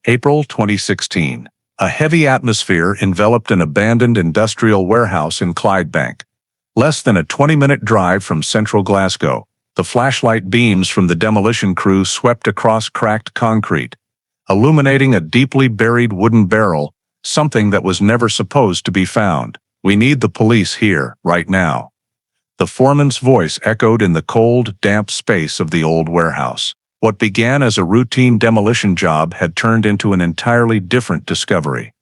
April 2016. A heavy atmosphere enveloped an abandoned industrial warehouse in Clydebank. Less than a 20-minute drive from central Glasgow, the flashlight beams from the demolition crew swept across cracked concrete, illuminating a deeply buried wooden barrel, something that was never supposed to be found. "We need the police here, right now." The foreman's voice echoed in the cold, damp space of the old warehouse. What began as a routine demolition job had turned into an entirely different discovery.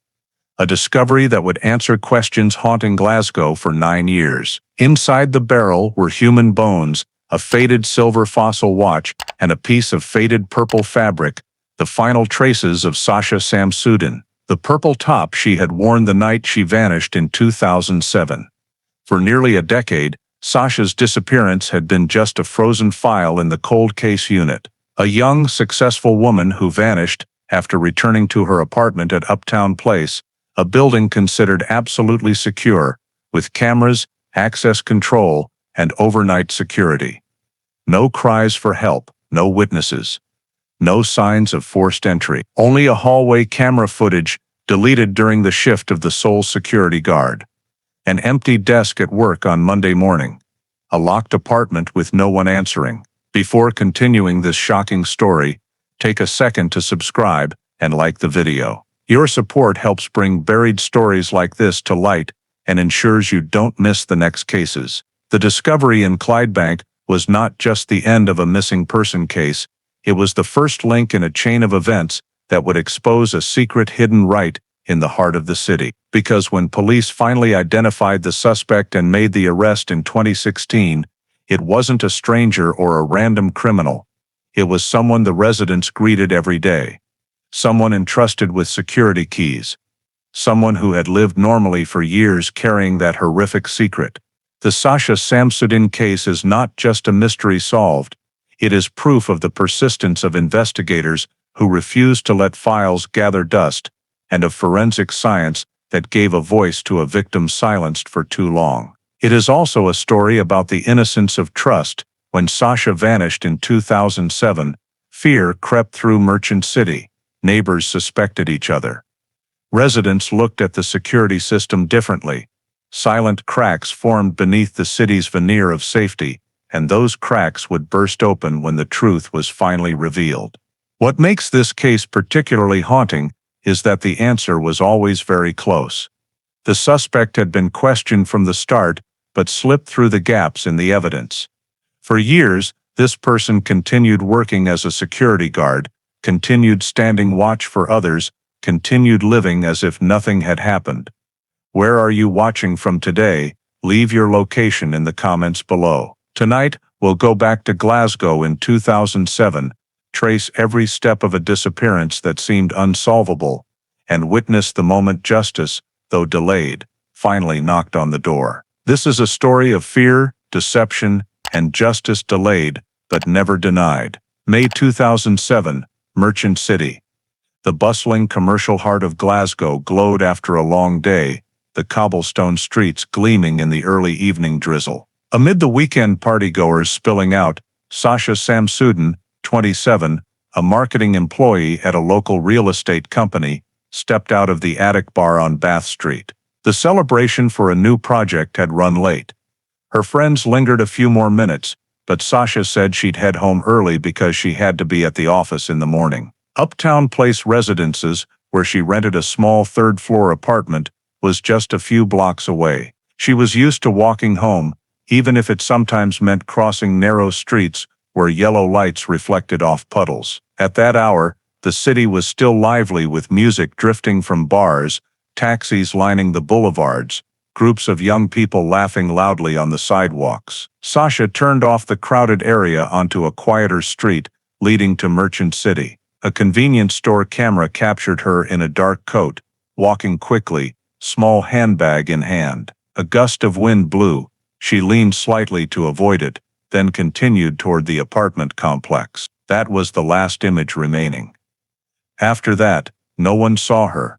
A discovery that would answer questions haunting Glasgow for 9 years. Inside the barrel were human bones, a faded silver fossil watch, and a piece of faded purple fabric, the final traces of Sasha Samsudin, the purple top she had worn the night she vanished in 2007. For nearly a decade, Sasha's disappearance had been just a frozen file in the cold case unit. A young, successful woman who vanished after returning to her apartment at Uptown Place, a building considered absolutely secure, with cameras, access control, and overnight security. No cries for help, no witnesses. No signs of forced entry. Only a hallway camera footage, deleted during the shift of the sole security guard. An empty desk at work on Monday morning. A locked apartment with no one answering. Before continuing this shocking story, take a second to subscribe and like the video. Your support helps bring buried stories like this to light and ensures you don't miss the next cases. The discovery in Clydebank was not just the end of a missing person case, it was the first link in a chain of events that would expose a secret hidden right in the heart of the city. Because when police finally identified the suspect and made the arrest in 2016, it wasn't a stranger or a random criminal. It was someone the residents greeted every day. Someone entrusted with security keys. Someone who had lived normally for years carrying that horrific secret. The Sasha Samsudin case is not just a mystery solved. It is proof of the persistence of investigators who refused to let files gather dust, and of forensic science that gave a voice to a victim silenced for too long. It is also a story about the innocence of trust. When Sasha vanished in 2007, fear crept through Merchant City. Neighbors suspected each other. Residents looked at the security system differently. Silent cracks formed beneath the city's veneer of safety, and those cracks would burst open when the truth was finally revealed. What makes this case particularly haunting is that the answer was always very close. The suspect had been questioned from the start, but slipped through the gaps in the evidence. For years, this person continued working as a security guard, continued standing watch for others, continued living as if nothing had happened. Where are you watching from today? Leave your location in the comments below. Tonight, we'll go back to Glasgow in 2007, trace every step of a disappearance that seemed unsolvable, and witness the moment justice, though delayed, finally knocked on the door. This is a story of fear, deception, and justice delayed, but never denied. May 2007, Merchant City. The bustling commercial heart of Glasgow glowed after a long day, the cobblestone streets gleaming in the early evening drizzle. Amid the weekend partygoers spilling out, Sasha Samsudin, 27, a marketing employee at a local real estate company, stepped out of the attic bar on Bath Street. The celebration for a new project had run late. Her friends lingered a few more minutes, but Sasha said she'd head home early because she had to be at the office in the morning. Uptown Place Residences, where she rented a small third-floor apartment, was just a few blocks away. She was used to walking home, even if it sometimes meant crossing narrow streets where yellow lights reflected off puddles. At that hour, the city was still lively with music drifting from bars, taxis lining the boulevards, groups of young people laughing loudly on the sidewalks. Sasha turned off the crowded area onto a quieter street leading to Merchant City. A convenience store camera captured her in a dark coat, walking quickly, small handbag in hand. A gust of wind blew. She leaned slightly to avoid it, then continued toward the apartment complex. That was the last image remaining. After that, no one saw her.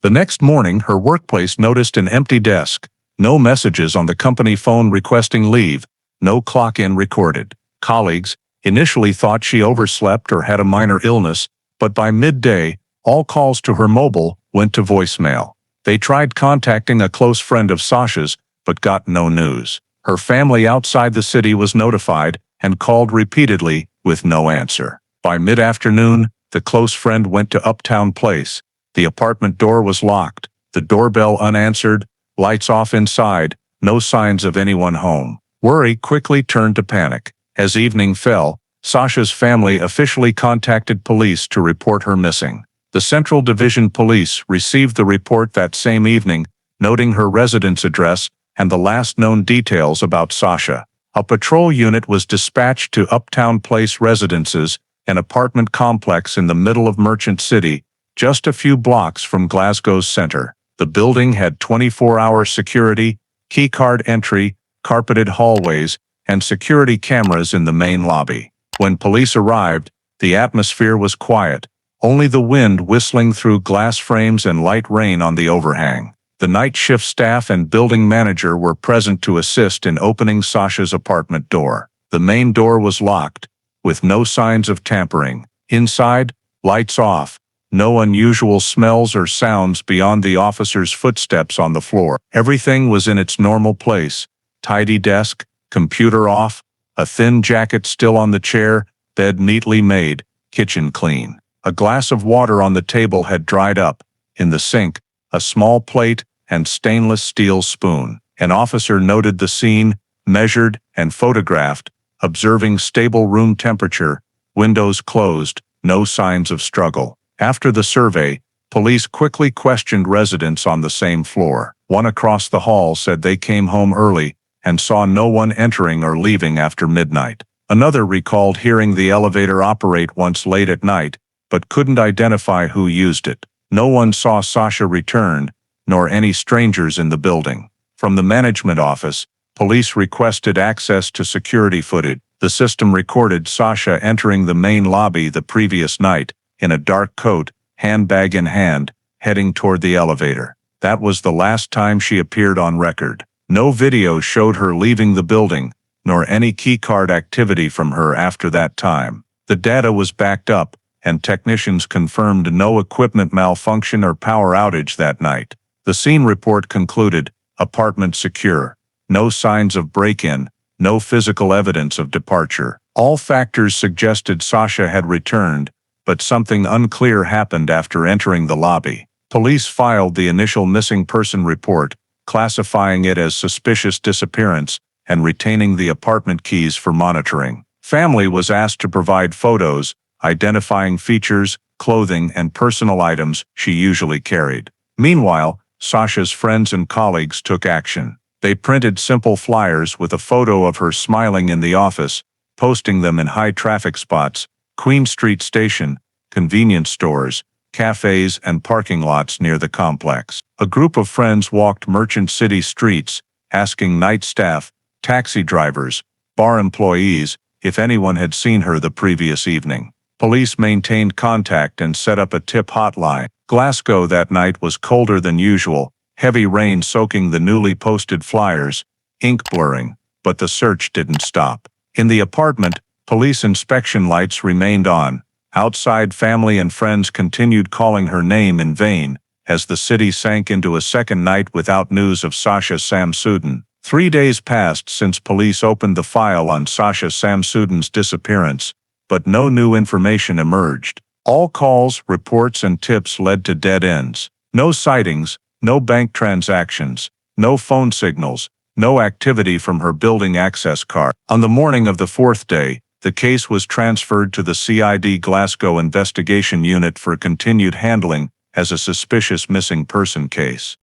The next morning, her workplace noticed an empty desk, no messages on the company phone requesting leave, no clock-in recorded. Colleagues, initially thought she overslept or had a minor illness, but by midday, all calls to her mobile went to voicemail. They tried contacting a close friend of Sasha's, but got no news. Her family outside the city was notified and called repeatedly with no answer. By mid-afternoon, the close friend went to Uptown Place. The apartment door was locked, the doorbell unanswered, lights off inside, no signs of anyone home. Worry quickly turned to panic. As evening fell, Sasha's family officially contacted police to report her missing. The Central Division Police received the report that same evening, noting her residence address and the last known details about Sasha. A patrol unit was dispatched to Uptown Place Residences, an apartment complex in the middle of Merchant City, just a few blocks from Glasgow's center. The building had 24-hour security, keycard entry, carpeted hallways, and security cameras in the main lobby. When police arrived, the atmosphere was quiet, only the wind whistling through glass frames and light rain on the overhang. The night shift staff and building manager were present to assist in opening Sasha's apartment door. The main door was locked, with no signs of tampering. Inside, lights off, no unusual smells or sounds beyond the officer's footsteps on the floor. Everything was in its normal place: tidy desk, computer off, a thin jacket still on the chair, bed neatly made, kitchen clean. A glass of water on the table had dried up. In the sink, a small plate and stainless steel spoon. An officer noted the scene, measured and photographed, observing stable room temperature, windows closed, no signs of struggle. After the survey, police quickly questioned residents on the same floor. One across the hall said they came home early and saw no one entering or leaving after midnight. Another recalled hearing the elevator operate once late at night, but couldn't identify who used it. No one saw Sasha return, nor any strangers in the building. From the management office, police requested access to security footage. The system recorded Sasha entering the main lobby the previous night, in a dark coat, handbag in hand, heading toward the elevator. That was the last time she appeared on record. No video showed her leaving the building, nor any keycard activity from her after that time. The data was backed up, and technicians confirmed no equipment malfunction or power outage that night. The scene report concluded, apartment secure, no signs of break-in, no physical evidence of departure. All factors suggested Sasha had returned, but something unclear happened after entering the lobby. Police filed the initial missing person report, classifying it as suspicious disappearance and retaining the apartment keys for monitoring. Family was asked to provide photos, identifying features, clothing, and personal items she usually carried. Meanwhile, Sasha's friends and colleagues took action. They printed simple flyers with a photo of her smiling in the office, posting them in high-traffic spots, Queen Street Station, convenience stores, cafes, and parking lots near the complex. A group of friends walked Merchant City streets, asking night staff, taxi drivers, bar employees, if anyone had seen her the previous evening. Police maintained contact and set up a tip hotline. Glasgow that night was colder than usual, heavy rain soaking the newly posted flyers, ink blurring, but the search didn't stop. In the apartment, police inspection lights remained on. Outside, family and friends continued calling her name in vain, as the city sank into a second night without news of Sasha Samsudin. 3 days passed since police opened the file on Sasha Samsudin's disappearance, but no new information emerged. All calls, reports, and tips led to dead ends. No sightings, no bank transactions, no phone signals, no activity from her building access card. On the morning of the fourth day, the case was transferred to the CID Glasgow Investigation Unit for continued handling as a suspicious missing person case.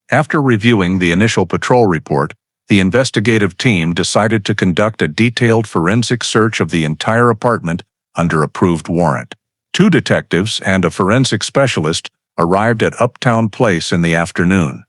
After reviewing the initial patrol report, the investigative team decided to conduct a detailed forensic search of the entire apartment under approved warrant. 2 detectives and a forensic specialist arrived at Uptown Place in the afternoon.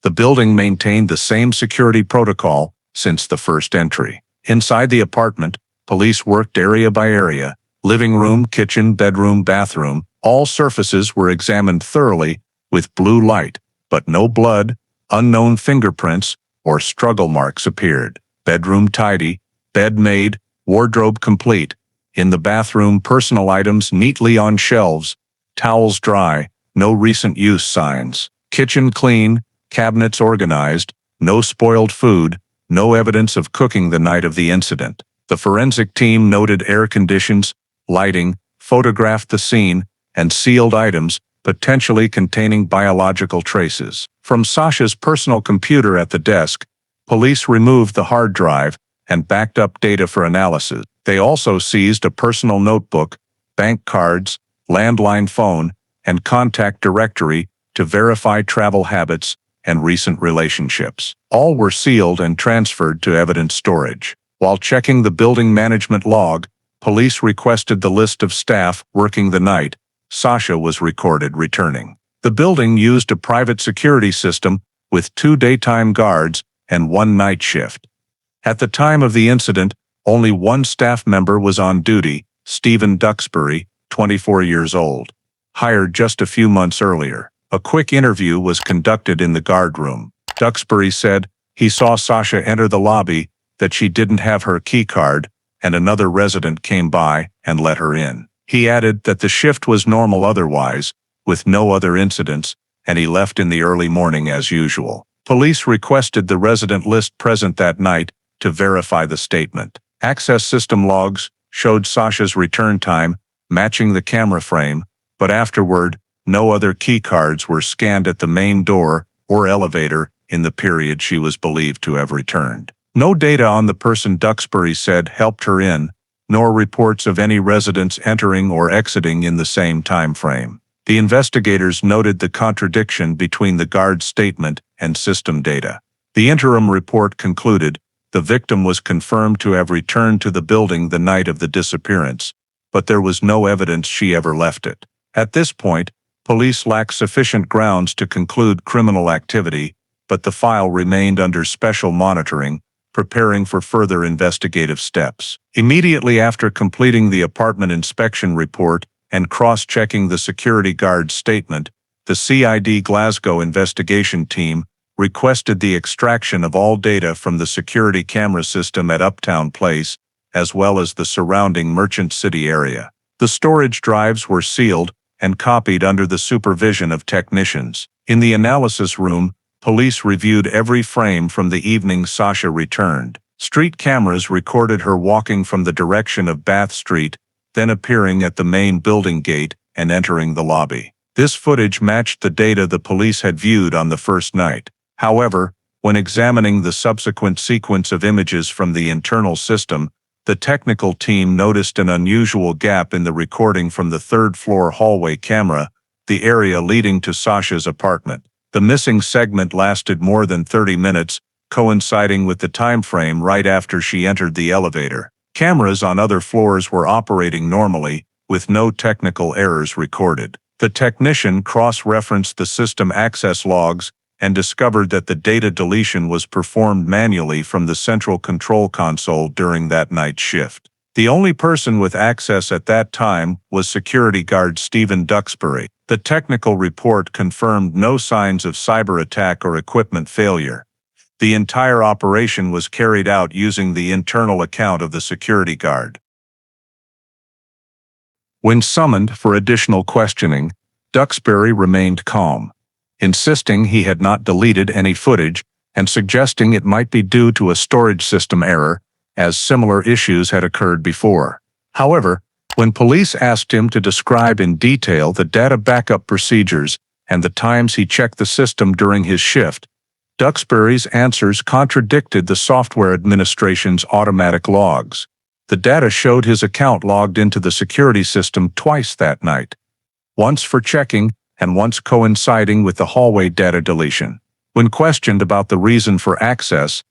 The building maintained the same security protocol since the first entry. Inside the apartment, police worked area by area, living room, kitchen, bedroom, bathroom. All surfaces were examined thoroughly with blue light, but no blood, unknown fingerprints, or struggle marks appeared. Bedroom tidy, Bed made, wardrobe complete. In the bathroom, personal items neatly on shelves. Towels dry, no recent use signs. Kitchen clean, cabinets organized, no spoiled food, no evidence of cooking the night of the incident. The forensic team noted air conditions, lighting, photographed the scene, and sealed items, potentially containing biological traces. From Sasha's personal computer at the desk, police removed the hard drive and backed up data for analysis. They also seized a personal notebook, bank cards, landline phone, and contact directory to verify travel habits and recent relationships. All were sealed and transferred to evidence storage. While checking the building management log, police requested the list of staff working the night Sasha was recorded returning. The building used a private security system with 2 daytime guards and 1 night shift. At the time of the incident, only 1 staff member was on duty, Stephen Duxbury, 24 years old, hired just a few months earlier. A quick interview was conducted in the guard room. Duxbury said he saw Sasha enter the lobby, that she didn't have her key card, and another resident came by and let her in. He added that the shift was normal otherwise, with no other incidents, and he left in the early morning as usual. Police requested the resident list present that night to verify the statement. Access system logs showed Sasha's return time, matching the camera frame, but afterward, no other key cards were scanned at the main door or elevator in the period she was believed to have returned. No data on the person Duxbury said helped her in, nor reports of any residents entering or exiting in the same time frame. The investigators noted the contradiction between the guard's statement and system data. The interim report concluded the victim was confirmed to have returned to the building the night of the disappearance, but there was no evidence she ever left it. At this point, police lacked sufficient grounds to conclude criminal activity, but the file remained under special monitoring, preparing for further investigative steps. Immediately after completing the apartment inspection report and cross-checking the security guard's statement, the CID Glasgow investigation team requested the extraction of all data from the security camera system at Uptown Place, as well as the surrounding Merchant City area. The storage drives were sealed and copied under the supervision of technicians. In the analysis room, police reviewed every frame from the evening Sasha returned. Street cameras recorded her walking from the direction of Bath Street, then appearing at the main building gate and entering the lobby. This footage matched the data the police had viewed on the first night. However, when examining the subsequent sequence of images from the internal system, the technical team noticed an unusual gap in the recording from the third-floor hallway camera, the area leading to Sasha's apartment. The missing segment lasted more than 30 minutes, coinciding with the time frame right after she entered the elevator. Cameras on other floors were operating normally, with no technical errors recorded. The technician cross-referenced the system access logs and discovered that the data deletion was performed manually from the central control console during that night shift. The only person with access at that time was security guard Stephen Duxbury. The technical report confirmed no signs of cyber attack or equipment failure. The entire operation was carried out using the internal account of the security guard. When summoned for additional questioning, Duxbury remained calm, insisting he had not deleted any footage and suggesting it might be due to a storage system error, as similar issues had occurred before. However, when police asked him to describe in detail the data backup procedures and the times he checked the system during his shift, Duxbury's answers contradicted the software administration's automatic logs. The data showed his account logged into the security system twice that night, once for checking and once coinciding with the hallway data deletion. When questioned about the reason for access,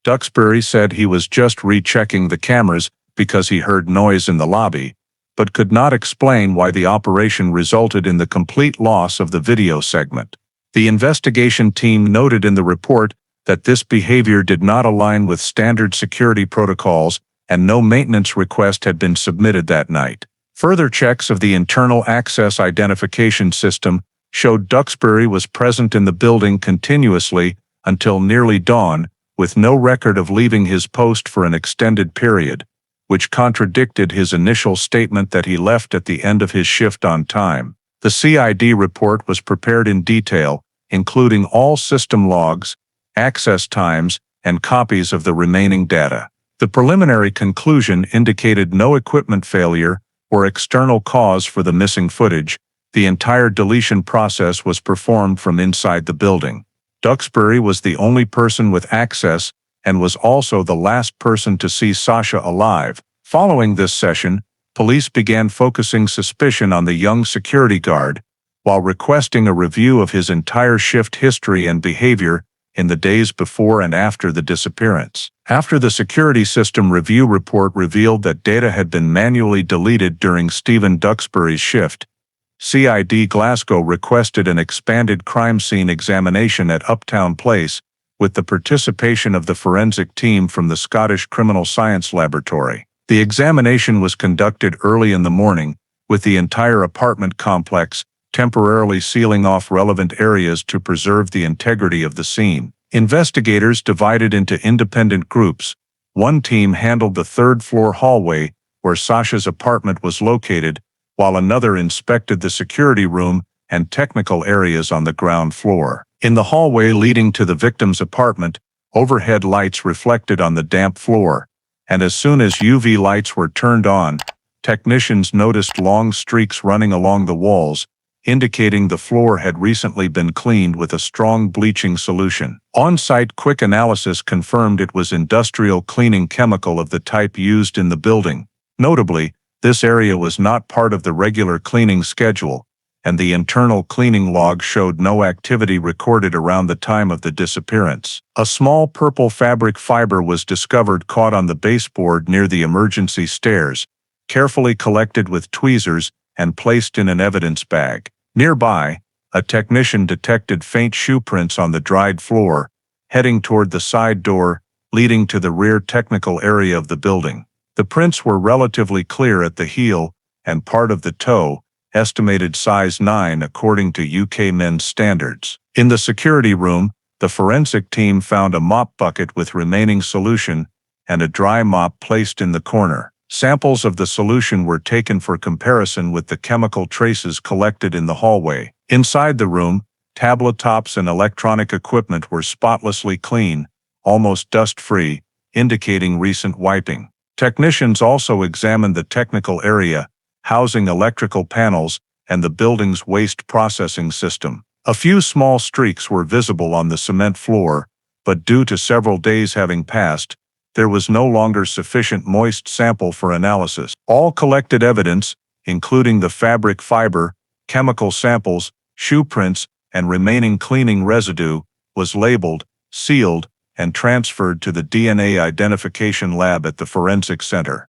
Duxbury said he was just rechecking the cameras because he heard noise in the lobby, but could not explain why the operation resulted in the complete loss of the video segment. The investigation team noted in the report that this behavior did not align with standard security protocols and no maintenance request had been submitted that night. Further checks of the internal access identification system showed Duxbury was present in the building continuously until nearly dawn, with no record of leaving his post for an extended period, which contradicted his initial statement that he left at the end of his shift on time. The CID report was prepared in detail, including all system logs, access times, and copies of the remaining data. The preliminary conclusion indicated no equipment failure or external cause for the missing footage. The entire deletion process was performed from inside the building. Duxbury was the only person with access and was also the last person to see Sasha alive. Following this session, police began focusing suspicion on the young security guard, while requesting a review of his entire shift history and behavior in the days before and after the disappearance. After the security system review report revealed that data had been manually deleted during Stephen Duxbury's shift, CID Glasgow requested an expanded crime scene examination at Uptown Place with the participation of the forensic team from the Scottish Criminal Science Laboratory. The examination was conducted early in the morning, with the entire apartment complex temporarily sealing off relevant areas to preserve the integrity of the scene. Investigators divided into independent groups. One team handled the third-floor hallway where Sasha's apartment was located, while another inspected the security room and technical areas on the ground floor. In the hallway leading to the victim's apartment, overhead lights reflected on the damp floor, and as soon as UV lights were turned on, technicians noticed long streaks running along the walls, indicating the floor had recently been cleaned with a strong bleaching solution. On-site quick analysis confirmed it was industrial cleaning chemical of the type used in the building. Notably, this area was not part of the regular cleaning schedule, and the internal cleaning log showed no activity recorded around the time of the disappearance. A small purple fabric fiber was discovered caught on the baseboard near the emergency stairs, carefully collected with tweezers and placed in an evidence bag. Nearby, a technician detected faint shoe prints on the dried floor, heading toward the side door leading to the rear technical area of the building. The prints were relatively clear at the heel and part of the toe, estimated size 9 according to UK men's standards. In the security room, the forensic team found a mop bucket with remaining solution and a dry mop placed in the corner. Samples of the solution were taken for comparison with the chemical traces collected in the hallway. Inside the room, tabletops and electronic equipment were spotlessly clean, almost dust-free, indicating recent wiping. Technicians also examined the technical area, housing electrical panels, and the building's waste processing system. A few small streaks were visible on the cement floor, but due to several days having passed, there was no longer sufficient moist sample for analysis. All collected evidence, including the fabric fiber, chemical samples, shoe prints, and remaining cleaning residue, was labeled, sealed, and transferred to the DNA identification lab at the Forensic Center.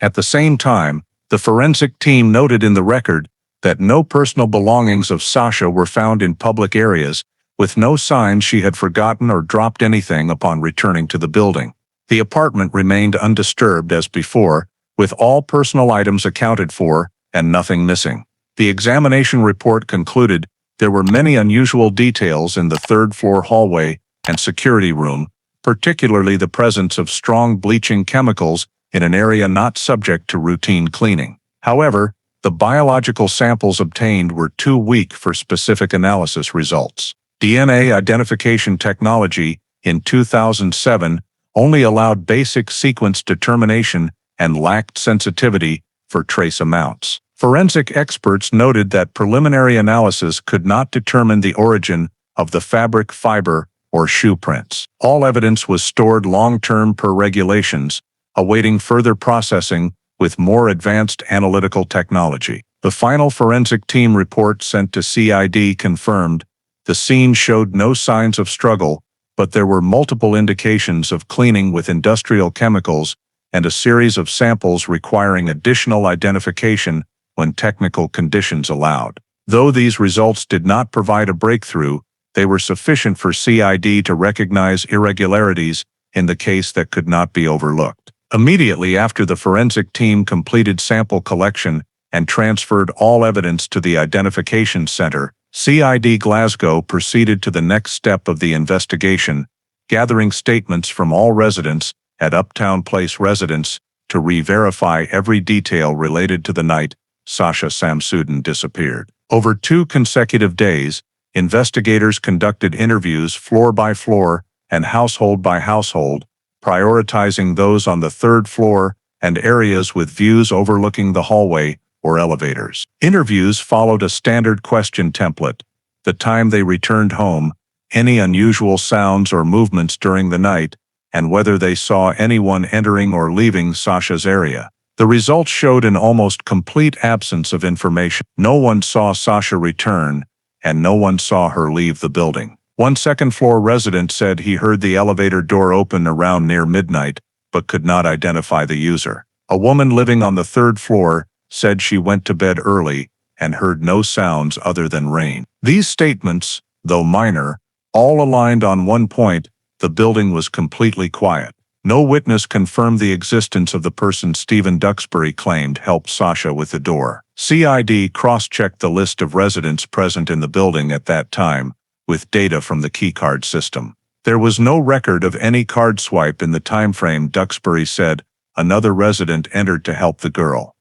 At the same time, the forensic team noted in the record that no personal belongings of Sasha were found in public areas, with no signs she had forgotten or dropped anything upon returning to the building. The apartment remained undisturbed as before, with all personal items accounted for and nothing missing. The examination report concluded there were many unusual details in the third-floor hallway and security room, particularly the presence of strong bleaching chemicals in an area not subject to routine cleaning. However, the biological samples obtained were too weak for specific analysis results. DNA identification technology in 2007 only allowed basic sequence determination and lacked sensitivity for trace amounts. Forensic experts noted that preliminary analysis could not determine the origin of the fabric fiber or shoe prints. All evidence was stored long-term per regulations, awaiting further processing with more advanced analytical technology. The final forensic team report sent to CID confirmed the scene showed no signs of struggle, but there were multiple indications of cleaning with industrial chemicals and a series of samples requiring additional identification when technical conditions allowed. Though these results did not provide a breakthrough, they were sufficient for CID to recognize irregularities in the case that could not be overlooked. Immediately after the forensic team completed sample collection and transferred all evidence to the identification center, CID Glasgow proceeded to the next step of the investigation, gathering statements from all residents at Uptown Place residence to re-verify every detail related to the night Sasha Samsudin disappeared. Over 2 consecutive days, investigators conducted interviews floor by floor and household by household, prioritizing those on the 3rd floor and areas with views overlooking the hallway or elevators. Interviews followed a standard question template: the time they returned home, any unusual sounds or movements during the night, and whether they saw anyone entering or leaving Sasha's area. The results showed an almost complete absence of information. No one saw Sasha return, and no one saw her leave the building. One second-floor resident said he heard the elevator door open around near midnight, but could not identify the user. A woman living on the 3rd floor said she went to bed early and heard no sounds other than rain. These statements, though minor, all aligned on one point: the building was completely quiet. No witness confirmed the existence of the person Stephen Duxbury claimed helped Sasha with the door. CID cross-checked the list of residents present in the building at that time with data from the keycard system. There was no record of any card swipe in the timeframe Duxbury said another resident entered to help the girl.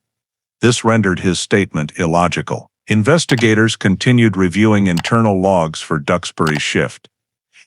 This rendered his statement illogical. Investigators continued reviewing internal logs for Duxbury's shift.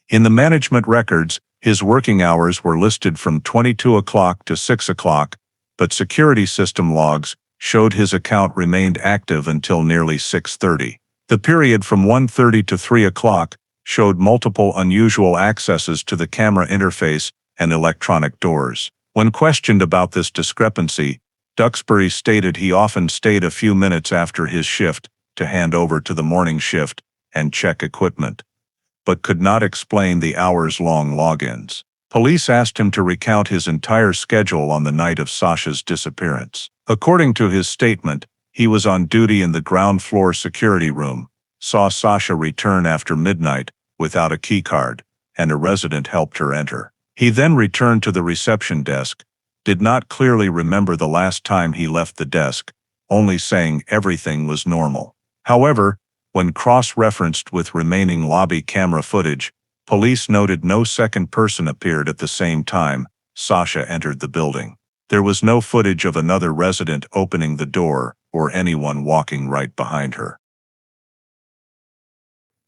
In the management records, his working hours were listed from 22 o'clock to 6 o'clock, but security system logs showed his account remained active until nearly 6:30. The period from 1:30 to 3 o'clock showed multiple unusual accesses to the camera interface and electronic doors. When questioned about this discrepancy, Duxbury stated he often stayed a few minutes after his shift to hand over to the morning shift and check equipment, but could not explain the hours-long logins. Police asked him to recount his entire schedule on the night of Sasha's disappearance. According to his statement, he was on duty in the ground floor security room, saw Sasha return after midnight without a keycard, and a resident helped her enter. He then returned to the reception desk, did not clearly remember the last time he left the desk, only saying everything was normal. However, when cross-referenced with remaining lobby camera footage, police noted no second person appeared at the same time Sasha entered the building. There was no footage of another resident opening the door or anyone walking right behind her.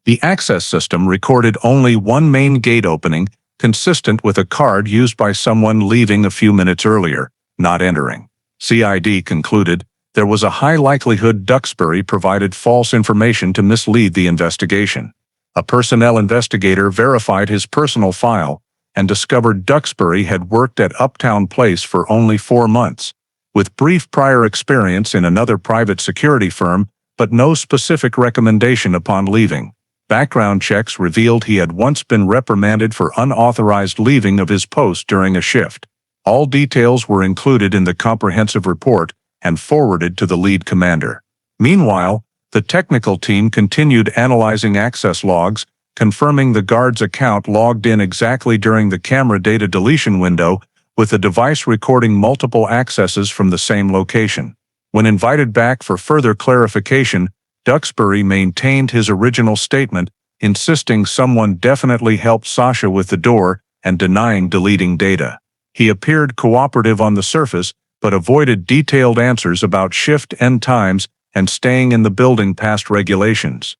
The access system recorded only one main gate opening, consistent with a card used by someone leaving a few minutes earlier, not entering. CID concluded there was a high likelihood Duxbury provided false information to mislead the investigation. A personnel investigator verified his personal file and discovered Duxbury had worked at Uptown Place for only 4 months, with brief prior experience in another private security firm, but no specific recommendation upon leaving. Background checks revealed he had once been reprimanded for unauthorized leaving of his post during a shift. All details were included in the comprehensive report and forwarded to the lead commander. Meanwhile, the technical team continued analyzing access logs, confirming the guard's account logged in exactly during the camera data deletion window, with the device recording multiple accesses from the same location. When invited back for further clarification, Duxbury maintained his original statement, insisting someone definitely helped Sasha with the door and denying deleting data. He appeared cooperative on the surface, but avoided detailed answers about shift end times and staying in the building past regulations.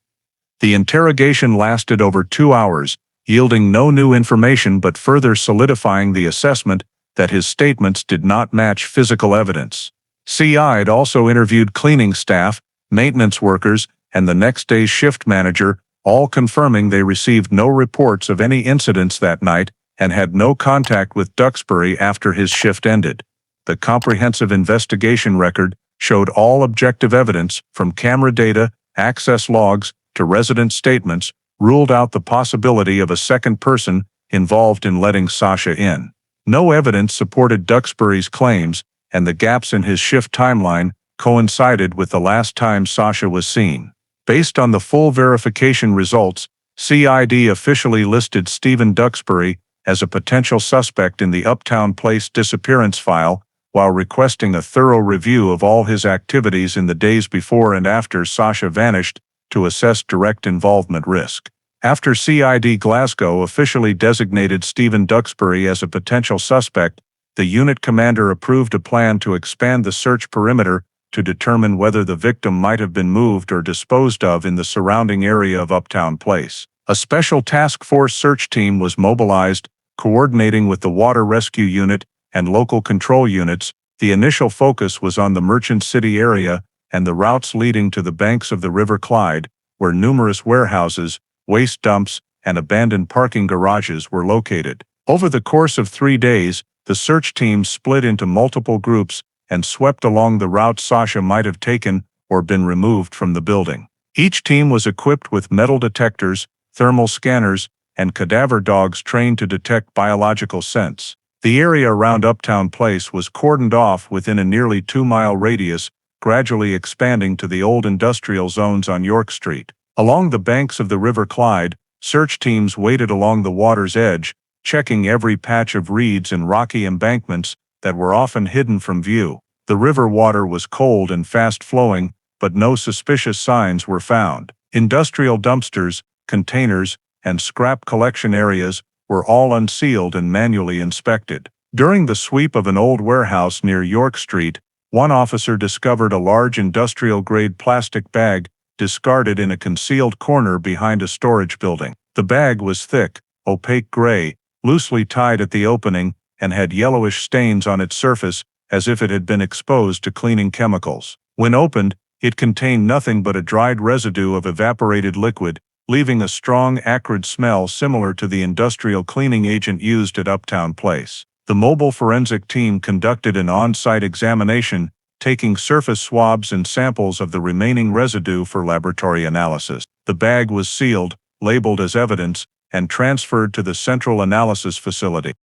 The interrogation lasted over 2 hours, yielding no new information but further solidifying the assessment that his statements did not match physical evidence. CID also interviewed cleaning staff, maintenance workers, and the next day's shift manager, all confirming they received no reports of any incidents that night and had no contact with Duxbury after his shift ended. The comprehensive investigation record showed all objective evidence, from camera data, access logs, to resident statements, ruled out the possibility of a second person involved in letting Sasha in. No evidence supported Duxbury's claims, and the gaps in his shift timeline coincided with the last time Sasha was seen. Based on the full verification results, CID officially listed Stephen Duxbury as a potential suspect in the Uptown Place disappearance file, while requesting a thorough review of all his activities in the days before and after Sasha vanished to assess direct involvement risk. After CID Glasgow officially designated Stephen Duxbury as a potential suspect, the unit commander approved a plan to expand the search perimeter to determine whether the victim might have been moved or disposed of in the surrounding area of Uptown Place. A special task force search team was mobilized, coordinating with the Water Rescue Unit and local control units. The initial focus was on the Merchant City area and the routes leading to the banks of the River Clyde, where numerous warehouses, waste dumps, and abandoned parking garages were located. Over the course of 3 days, the search team split into multiple groups and swept along the route Sasha might have taken or been removed from the building. Each team was equipped with metal detectors, thermal scanners, and cadaver dogs trained to detect biological scents. The area around Uptown Place was cordoned off within a nearly 2-mile radius, gradually expanding to the old industrial zones on York Street. Along the banks of the River Clyde, search teams waited along the water's edge, checking every patch of reeds and rocky embankments that were often hidden from view. The river water was cold and fast-flowing, but no suspicious signs were found. Industrial dumpsters, containers, and scrap collection areas were all unsealed and manually inspected. During the sweep of an old warehouse near York Street, one officer discovered a large industrial-grade plastic bag discarded in a concealed corner behind a storage building. The bag was thick, opaque gray, loosely tied at the opening, and had yellowish stains on its surface as if it had been exposed to cleaning chemicals. When opened, it contained nothing but a dried residue of evaporated liquid, leaving a strong acrid smell similar to the industrial cleaning agent used at Uptown Place. The mobile forensic team conducted an on-site examination, taking surface swabs and samples of the remaining residue for laboratory analysis. The bag was sealed, labeled as evidence, and transferred to the Central Analysis Facility.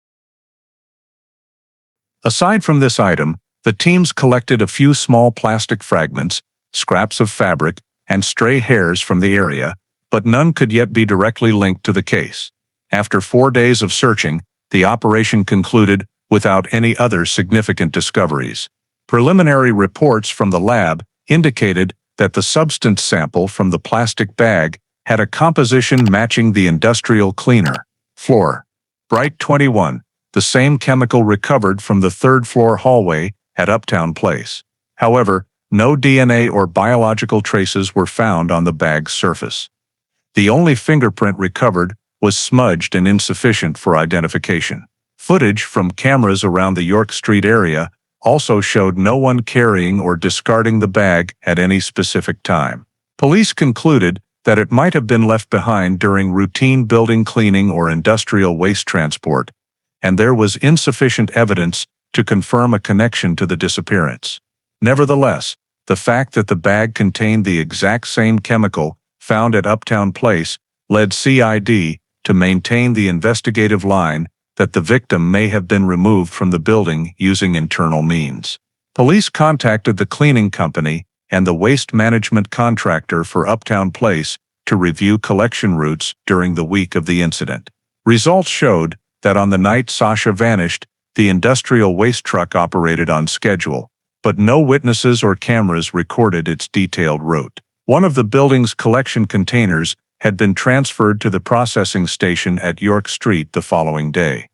Aside from this item, the teams collected a few small plastic fragments, scraps of fabric, and stray hairs from the area, but none could yet be directly linked to the case. After 4 days of searching, the operation concluded without any other significant discoveries. Preliminary reports from the lab indicated that the substance sample from the plastic bag had a composition matching the industrial cleaner, Fluor Bright 21, the same chemical recovered from the third-floor hallway at Uptown Place. However, no DNA or biological traces were found on the bag's surface. The only fingerprint recovered was smudged and insufficient for identification. Footage from cameras around the York Street area also showed no one carrying or discarding the bag at any specific time. Police concluded that it might have been left behind during routine building cleaning or industrial waste transport, and there was insufficient evidence to confirm a connection to the disappearance. Nevertheless, the fact that the bag contained the exact same chemical found at Uptown Place led CID to maintain the investigative line that the victim may have been removed from the building using internal means. Police contacted the cleaning company and the waste management contractor for Uptown Place to review collection routes during the week of the incident. Results showed that on the night Sasha vanished, the industrial waste truck operated on schedule, but no witnesses or cameras recorded its detailed route. One of the building's collection containers had been transferred to the processing station at York Street the following day,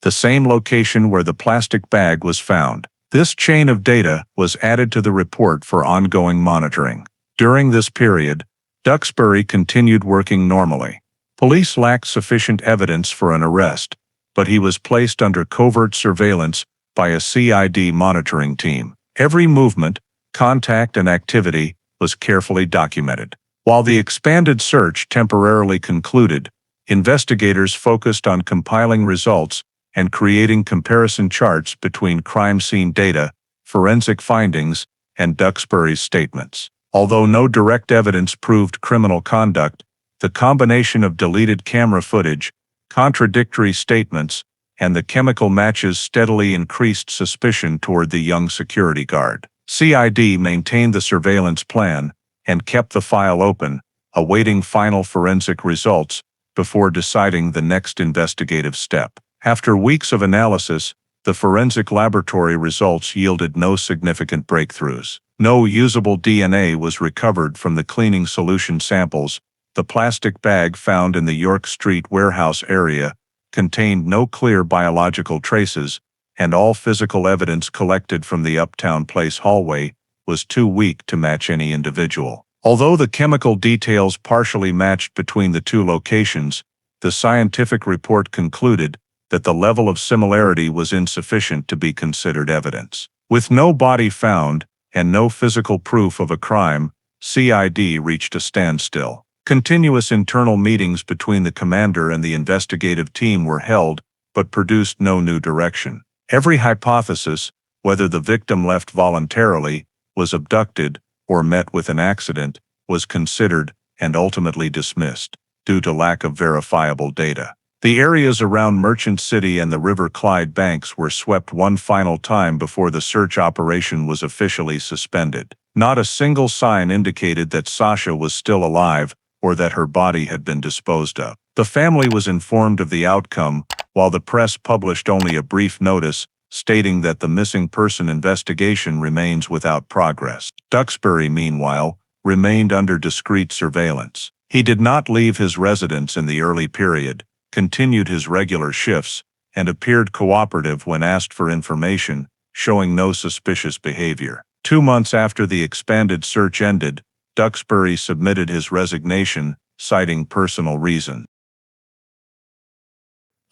the same location where the plastic bag was found. This chain of data was added to the report for ongoing monitoring. During this period, Duxbury continued working normally. Police lacked sufficient evidence for an arrest, but he was placed under covert surveillance by a CID monitoring team. Every movement, contact, and activity was carefully documented. While the expanded search temporarily concluded, investigators focused on compiling results and creating comparison charts between crime scene data, forensic findings, and Duxbury's statements. Although no direct evidence proved criminal conduct, the combination of deleted camera footage, contradictory statements, and the chemical matches steadily increased suspicion toward the young security guard. CID maintained the surveillance plan and kept the file open, awaiting final forensic results before deciding the next investigative step. After weeks of analysis, the forensic laboratory results yielded no significant breakthroughs. No usable DNA was recovered from the cleaning solution samples. The plastic bag found in the York Street warehouse area contained no clear biological traces, and all physical evidence collected from the Uptown Place hallway was too weak to match any individual. Although the chemical details partially matched between the two locations, the scientific report concluded that the level of similarity was insufficient to be considered evidence. With no body found and no physical proof of a crime, CID reached a standstill. Continuous internal meetings between the commander and the investigative team were held, but produced no new direction. Every hypothesis, whether the victim left voluntarily, was abducted, or met with an accident, was considered and ultimately dismissed, due to lack of verifiable data. The areas around Merchant City and the River Clyde banks were swept one final time before the search operation was officially suspended. Not a single sign indicated that Sasha was still alive or that her body had been disposed of. The family was informed of the outcome, while the press published only a brief notice stating that the missing person investigation remains without progress. Duxbury, meanwhile, remained under discreet surveillance. He did not leave his residence in the early period, continued his regular shifts, and appeared cooperative when asked for information, showing no suspicious behavior. 2 months after the expanded search ended, Duxbury submitted his resignation, citing personal reasons.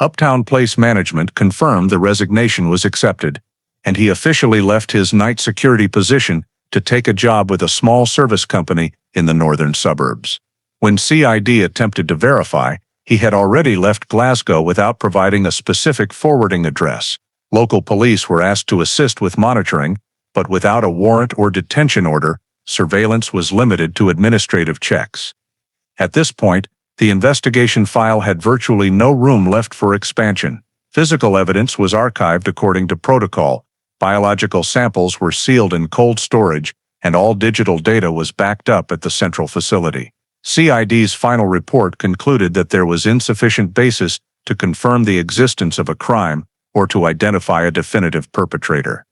Uptown Place management confirmed the resignation was accepted, and he officially left his night security position to take a job with a small service company in the northern suburbs. When CID attempted to verify, he had already left Glasgow without providing a specific forwarding address. Local police were asked to assist with monitoring, but without a warrant or detention order, surveillance was limited to administrative checks. At this point, the investigation file had virtually no room left for expansion. Physical evidence was archived according to protocol, biological samples were sealed in cold storage, and all digital data was backed up at the central facility. CID's final report concluded that there was insufficient basis to confirm the existence of a crime or to identify a definitive perpetrator.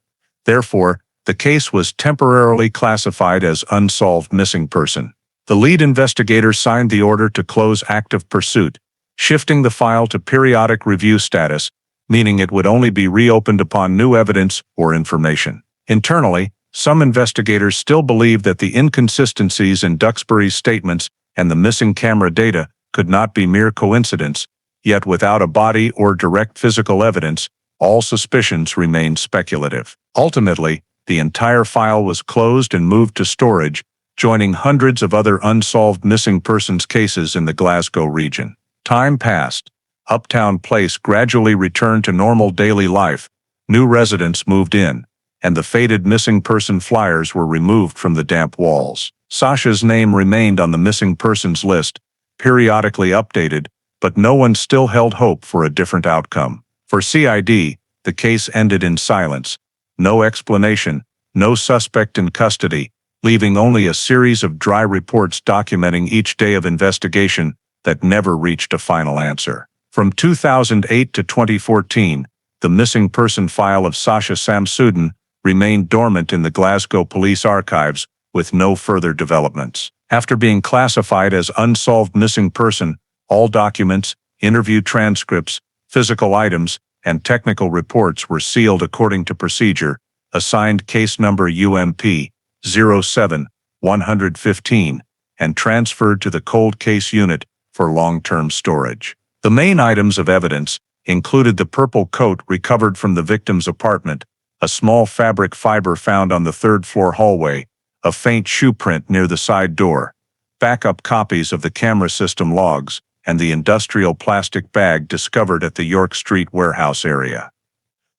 Therefore, the case was temporarily classified as unsolved missing person. The lead investigator signed the order to close active pursuit, shifting the file to periodic review status, meaning it would only be reopened upon new evidence or information. Internally, some investigators still believe that the inconsistencies in Duxbury's statements and the missing camera data could not be mere coincidence, yet without a body or direct physical evidence, all suspicions remained speculative. Ultimately, the entire file was closed and moved to storage, joining hundreds of other unsolved missing persons cases in the Glasgow region. Time passed. Uptown Place gradually returned to normal daily life, new residents moved in, and the faded missing person flyers were removed from the damp walls. Sasha's name remained on the missing persons list, periodically updated, but no one still held hope for a different outcome. For CID, the case ended in silence. No explanation, no suspect in custody, leaving only a series of dry reports documenting each day of investigation that never reached a final answer. From 2008 to 2014, the missing person file of Sasha Samsudin remained dormant in the Glasgow police archives with no further developments. After being classified as unsolved missing person, all documents, interview transcripts, physical items, and technical reports were sealed according to procedure, assigned case number UMP 07115, and transferred to the cold case unit for long-term storage. The main items of evidence included the purple coat recovered from the victim's apartment, a small fabric fiber found on the third-floor hallway, a faint shoe print near the side door, backup copies of the camera system logs, and the industrial plastic bag discovered at the York Street warehouse area.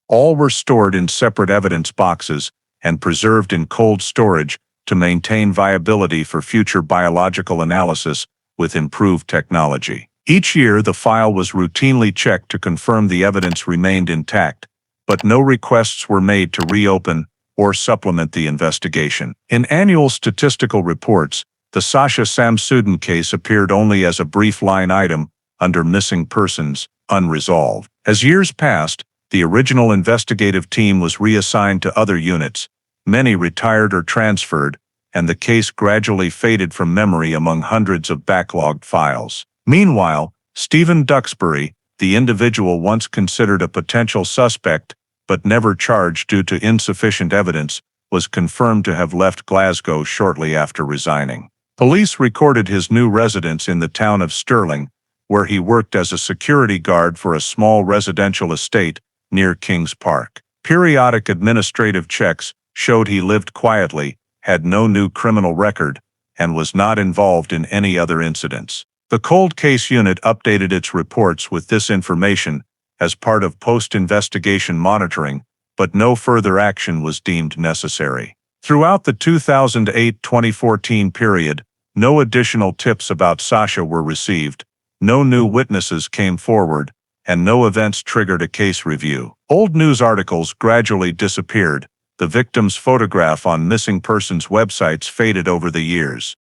All were stored in separate evidence boxes and preserved in cold storage to maintain viability for future biological analysis with improved technology. Each year, the file was routinely checked to confirm the evidence remained intact, but no requests were made to reopen or supplement the investigation. In annual statistical reports, the Sasha Samsudin case appeared only as a brief line item under missing persons, unresolved. As years passed, the original investigative team was reassigned to other units, many retired or transferred, and the case gradually faded from memory among hundreds of backlogged files. Meanwhile, Stephen Duxbury, the individual once considered a potential suspect but never charged due to insufficient evidence, was confirmed to have left Glasgow shortly after resigning. Police recorded his new residence in the town of Stirling, where he worked as a security guard for a small residential estate near Kings Park. Periodic administrative checks showed he lived quietly, had no new criminal record, and was not involved in any other incidents. The Cold Case Unit updated its reports with this information as part of post-investigation monitoring, but no further action was deemed necessary. Throughout the 2008-2014 period, no additional tips about Sasha were received, no new witnesses came forward, and no events triggered a case review. Old news articles gradually disappeared. The victim's photograph on missing persons websites faded over the years.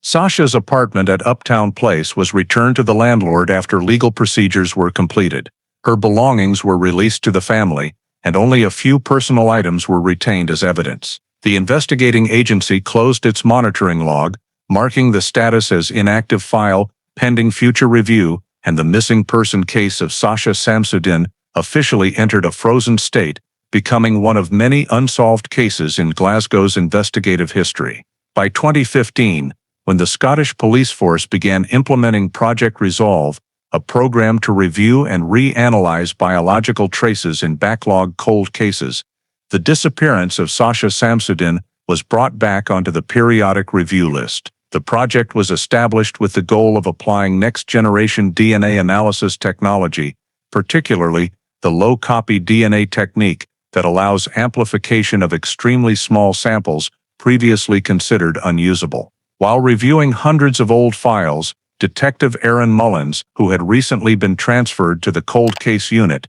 Sasha's apartment at Uptown Place was returned to the landlord after legal procedures were completed. Her belongings were released to the family, and only a few personal items were retained as evidence. The investigating agency closed its monitoring log, marking the status as inactive file, pending future review, and the missing person case of Sasha Samsudin officially entered a frozen state, becoming one of many unsolved cases in Glasgow's investigative history. By 2015, when the Scottish police force began implementing Project Resolve, a program to review and reanalyze biological traces in backlogged cold cases, the disappearance of Sasha Samsudin was brought back onto the periodic review list. The project was established with the goal of applying next-generation DNA analysis technology, particularly the low-copy DNA technique that allows amplification of extremely small samples previously considered unusable. While reviewing hundreds of old files, Detective Aaron Mullins, who had recently been transferred to the Cold Case Unit,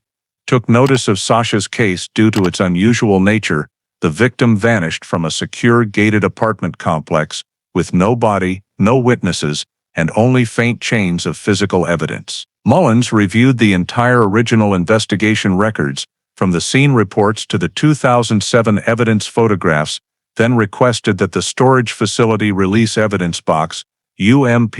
took notice of Sasha's case due to its unusual nature. The victim vanished from a secure gated apartment complex with no body, no witnesses, and only faint chains of physical evidence. Mullins reviewed the entire original investigation records, from the scene reports to the 2007 evidence photographs, then requested that the storage facility release evidence box, UMP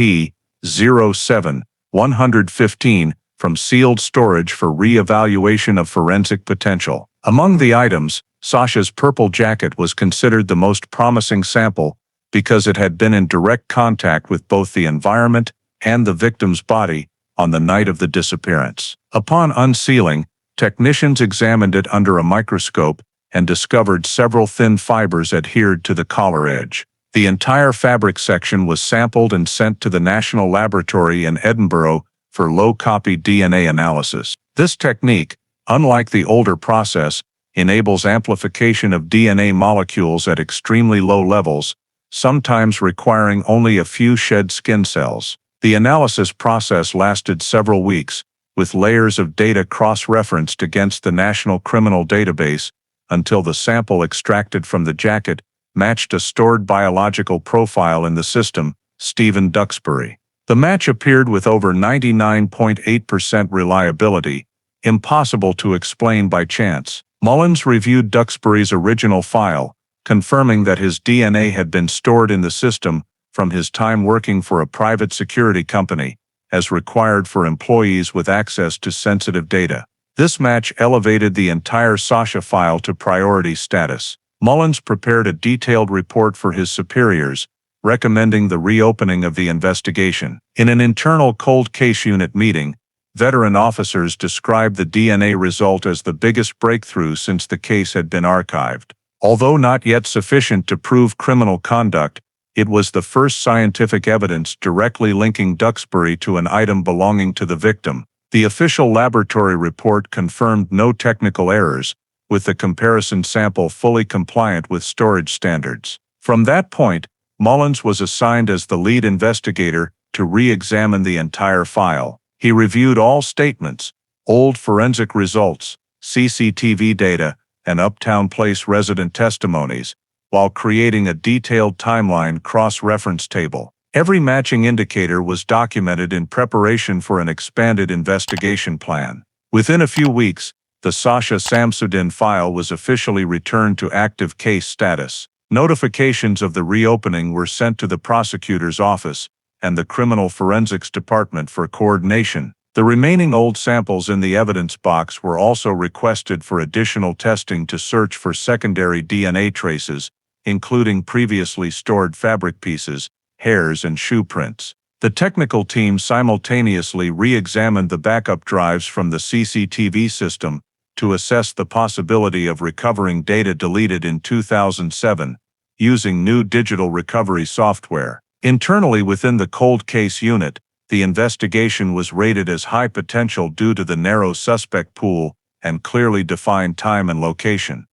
07-115, from sealed storage for re-evaluation of forensic potential. Among the items, Sasha's purple jacket was considered the most promising sample because it had been in direct contact with both the environment and the victim's body on the night of the disappearance. Upon unsealing, technicians examined it under a microscope and discovered several thin fibers adhered to the collar edge. The entire fabric section was sampled and sent to the National Laboratory in Edinburgh for low-copy DNA analysis. This technique, unlike the older process, enables amplification of DNA molecules at extremely low levels, sometimes requiring only a few shed skin cells. The analysis process lasted several weeks, with layers of data cross-referenced against the National Criminal Database, until the sample extracted from the jacket matched a stored biological profile in the system, Stephen Duxbury. The match appeared with over 99.8% reliability, impossible to explain by chance. Mullins reviewed Duxbury's original file, confirming that his DNA had been stored in the system from his time working for a private security company, as required for employees with access to sensitive data. This match elevated the entire Sasha file to priority status. Mullins prepared a detailed report for his superiors, recommending the reopening of the investigation. In an internal Cold Case Unit meeting, veteran officers described the DNA result as the biggest breakthrough since the case had been archived. Although not yet sufficient to prove criminal conduct, it was the first scientific evidence directly linking Duxbury to an item belonging to the victim. The official laboratory report confirmed no technical errors, with the comparison sample fully compliant with storage standards. From that point, Mullins was assigned as the lead investigator to re-examine the entire file. He reviewed all statements, old forensic results, CCTV data, and Uptown Place resident testimonies, while creating a detailed timeline cross-reference table. Every matching indicator was documented in preparation for an expanded investigation plan. Within a few weeks, the Sasha Samsudin file was officially returned to active case status. Notifications of the reopening were sent to the prosecutor's office and the Criminal Forensics Department for coordination. The remaining old samples in the evidence box were also requested for additional testing to search for secondary DNA traces, including previously stored fabric pieces, hairs, and shoe prints. The technical team simultaneously re-examined the backup drives from the CCTV system to assess the possibility of recovering data deleted in 2007 using new digital recovery software. Internally within the cold case unit, the investigation was rated as high potential due to the narrow suspect pool and clearly defined time and location.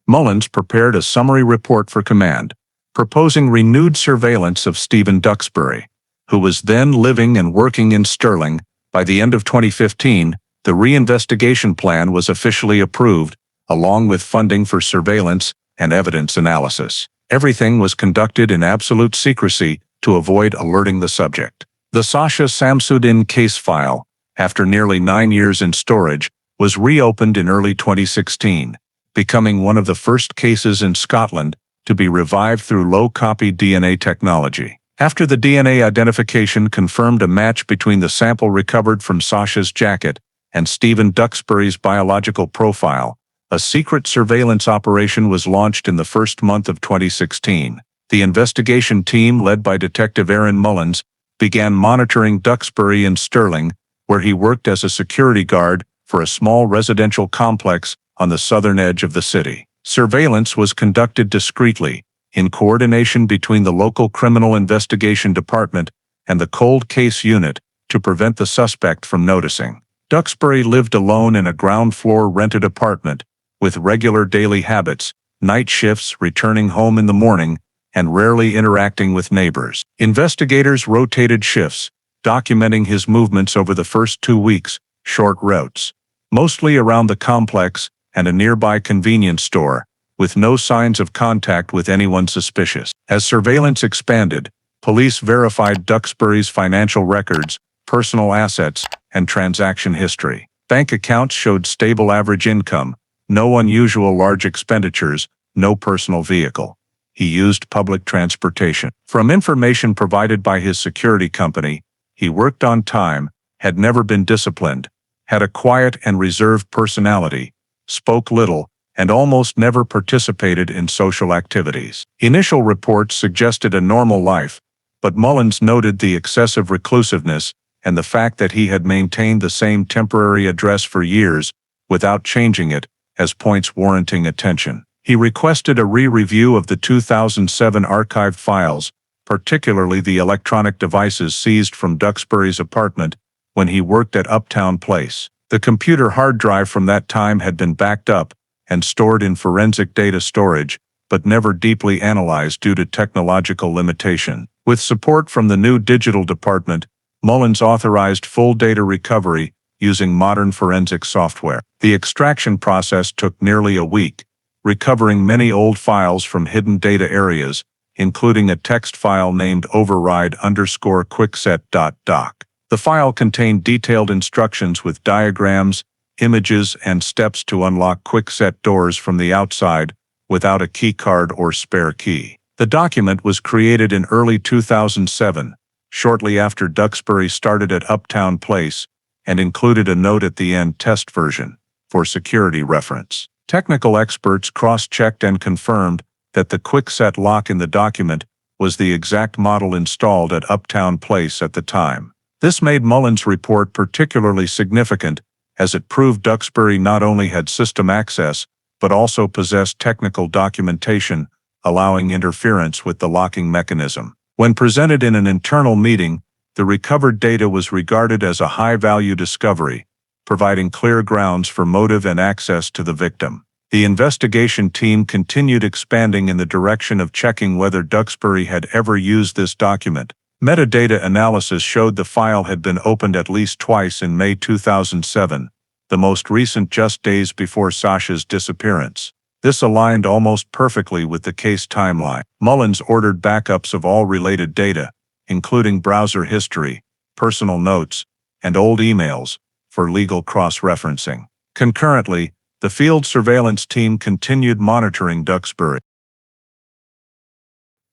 Mullins prepared a summary report for command, proposing renewed surveillance of Stephen Duxbury, who was then living and working in Stirling. By the end of 2015, the reinvestigation plan was officially approved, along with funding for surveillance and evidence analysis. Everything was conducted in absolute secrecy to avoid alerting the subject. The Sasha Samsudin case file, after nearly 9 years in storage, was reopened in early 2016, becoming one of the first cases in Scotland to be revived through low-copy DNA technology. After the DNA identification confirmed a match between the sample recovered from Sasha's jacket and Stephen Duxbury's biological profile, a secret surveillance operation was launched in the first month of 2016. The investigation team, led by Detective Aaron Mullins, began monitoring Duxbury in Stirling, where he worked as a security guard for a small residential complex on the southern edge of the city. Surveillance was conducted discreetly, in coordination between the local criminal investigation department and the cold case unit, to prevent the suspect from noticing. Duxbury lived alone in a ground-floor rented apartment, with regular daily habits, night shifts, returning home in the morning, and rarely interacting with neighbors. Investigators rotated shifts, documenting his movements over the first 2 weeks, short routes, mostly around the complex and a nearby convenience store, with no signs of contact with anyone suspicious. As surveillance expanded, police verified Duxbury's financial records, personal assets, and transaction history. Bank accounts showed stable average income, no unusual large expenditures, no personal vehicle. He used public transportation. From information provided by his security company, he worked on time, had never been disciplined, had a quiet and reserved personality, spoke little, and almost never participated in social activities. Initial reports suggested a normal life, but Mullins noted the excessive reclusiveness and the fact that he had maintained the same temporary address for years without changing it as points warranting attention. He requested a re-review of the 2007 archived files, particularly the electronic devices seized from Duxbury's apartment when he worked at Uptown Place. The computer hard drive from that time had been backed up and stored in forensic data storage, but never deeply analyzed due to technological limitation. With support from the new digital department, Mullins authorized full data recovery using modern forensic software. The extraction process took nearly a week, recovering many old files from hidden data areas, including a text file named override_quickset.doc. The file contained detailed instructions with diagrams, images, and steps to unlock quickset doors from the outside without a keycard or spare key. The document was created in early 2007, shortly after Duxbury started at Uptown Place, and included a note at the end, test version, for security reference. Technical experts cross-checked and confirmed that the quickset lock in the document was the exact model installed at Uptown Place at the time. This made Mullins' report particularly significant, as it proved Duxbury not only had system access, but also possessed technical documentation, allowing interference with the locking mechanism. When presented in an internal meeting, the recovered data was regarded as a high-value discovery, providing clear grounds for motive and access to the victim. The investigation team continued expanding in the direction of checking whether Duxbury had ever used this document. Metadata analysis showed the file had been opened at least twice in May 2007, the most recent just days before Sasha's disappearance. This aligned almost perfectly with the case timeline. Mullins ordered backups of all related data, including browser history, personal notes, and old emails for legal cross-referencing. Concurrently, the field surveillance team continued monitoring Duxbury.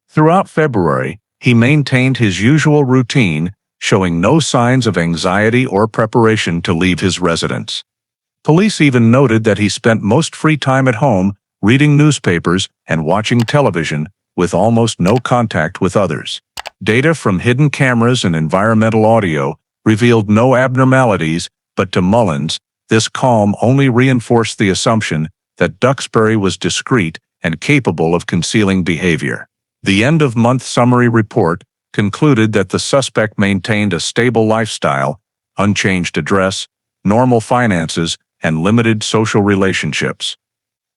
Throughout February, he maintained his usual routine, showing no signs of anxiety or preparation to leave his residence. Police even noted that he spent most free time at home, reading newspapers and watching television, with almost no contact with others. Data from hidden cameras and environmental audio revealed no abnormalities, but to Mullins, this calm only reinforced the assumption that Duxbury was discreet and capable of concealing behavior. The end-of-month summary report concluded that the suspect maintained a stable lifestyle, unchanged address, normal finances, and limited social relationships.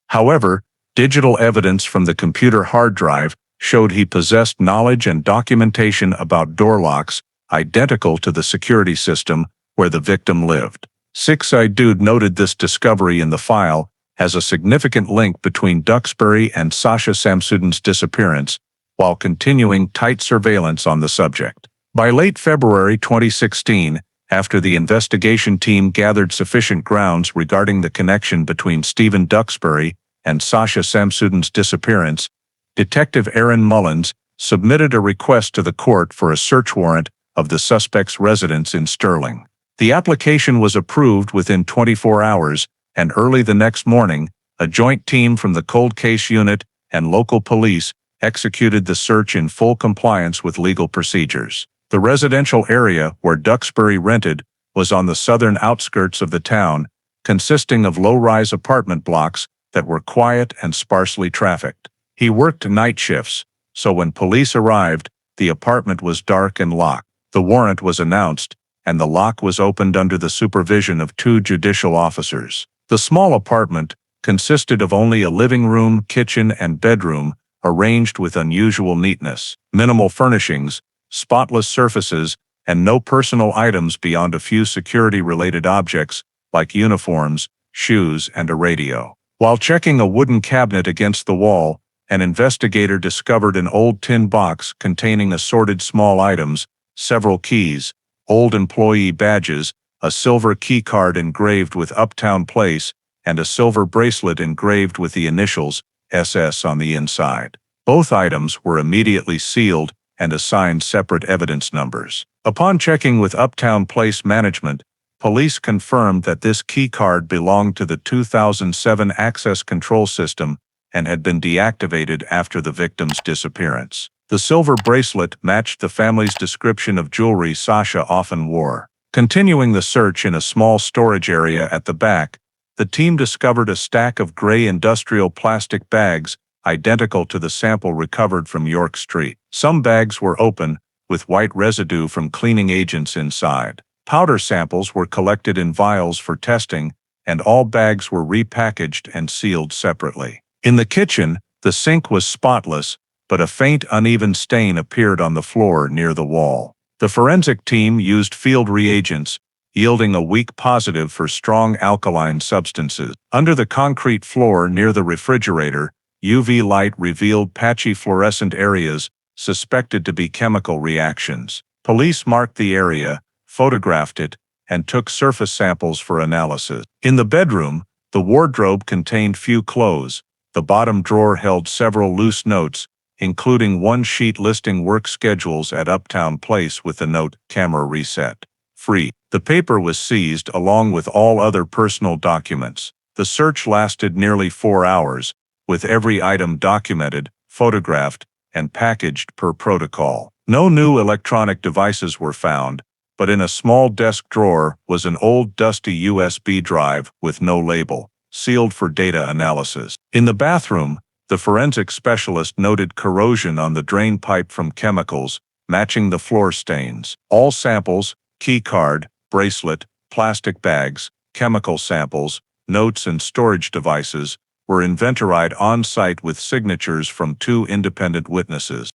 However, digital evidence from the computer hard drive showed he possessed knowledge and documentation about door locks identical to the security system where the victim lived. 6i Dude noted this discovery in the file as a significant link between Duxbury and Sasha Samsudin's disappearance, while continuing tight surveillance on the subject. By late February 2016, after the investigation team gathered sufficient grounds regarding the connection between Stephen Duxbury and Sasha Samsudin's disappearance, Detective Aaron Mullins submitted a request to the court for a search warrant of the suspect's residence in Stirling. The application was approved within 24 hours, and early the next morning, a joint team from the Cold Case Unit and local police executed the search in full compliance with legal procedures. The residential area where Duxbury rented was on the southern outskirts of the town, consisting of low-rise apartment blocks that were quiet and sparsely trafficked. He worked night shifts, so when police arrived, the apartment was dark and locked. The warrant was announced, and the lock was opened under the supervision of 2 judicial officers. The small apartment consisted of only a living room, kitchen, and bedroom, arranged with unusual neatness. Minimal furnishings, spotless surfaces, and no personal items beyond a few security-related objects like uniforms, shoes, and a radio. While checking a wooden cabinet against the wall, an investigator discovered an old tin box containing assorted small items, several keys, old employee badges, a silver key card engraved with Uptown Place, and a silver bracelet engraved with the initials SS on the inside. Both items were immediately sealed and assigned separate evidence numbers. Upon checking with Uptown Place management, police confirmed that this key card belonged to the 2007 access control system and had been deactivated after the victim's disappearance. The silver bracelet matched the family's description of jewelry Sasha often wore. Continuing the search in a small storage area at the back, the team discovered a stack of gray industrial plastic bags identical to the sample recovered from York Street. Some bags were open, with white residue from cleaning agents inside. Powder samples were collected in vials for testing, and all bags were repackaged and sealed separately. In the kitchen, the sink was spotless, but a faint uneven stain appeared on the floor near the wall. The forensic team used field reagents, yielding a weak positive for strong alkaline substances. Under the concrete floor near the refrigerator, UV light revealed patchy fluorescent areas suspected to be chemical reactions. Police marked the area, photographed it, and took surface samples for analysis. In the bedroom, the wardrobe contained few clothes. The bottom drawer held several loose notes, including one sheet listing work schedules at Uptown Place with the note, "Camera reset. Free." The paper was seized along with all other personal documents. The search lasted nearly 4 hours, with every item documented, photographed, and packaged per protocol. No new electronic devices were found, but in a small desk drawer was an old dusty USB drive with no label, sealed for data analysis. In the bathroom, the forensic specialist noted corrosion on the drain pipe from chemicals, matching the floor stains. All samples, key card, bracelet, plastic bags, chemical samples, notes and storage devices, were inventoried on-site with signatures from 2 independent witnesses.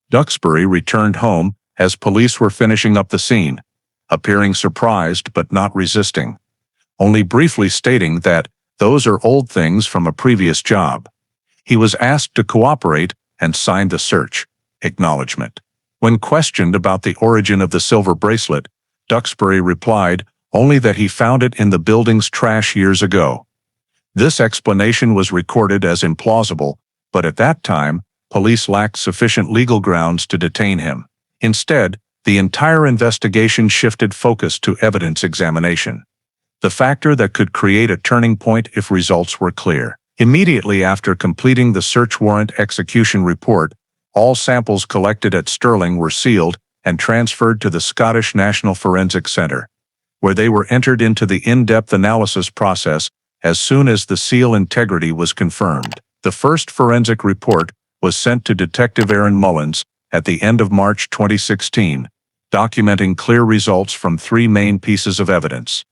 Duxbury returned home as police were finishing up the scene, appearing surprised but not resisting, only briefly stating that those are old things from a previous job. He was asked to cooperate and signed the search acknowledgement. When questioned about the origin of the silver bracelet, Duxbury replied only that he found it in the building's trash years ago. This explanation was recorded as implausible, but at that time, police lacked sufficient legal grounds to detain him. Instead, the entire investigation shifted focus to evidence examination, the factor that could create a turning point if results were clear. Immediately after completing the search warrant execution report, all samples collected at Stirling were sealed and transferred to the Scottish National Forensic Centre, where they were entered into the in-depth analysis process as soon as the seal integrity was confirmed. The first forensic report was sent to Detective Aaron Mullins at the end of March 2016, documenting clear results from three main pieces of evidence: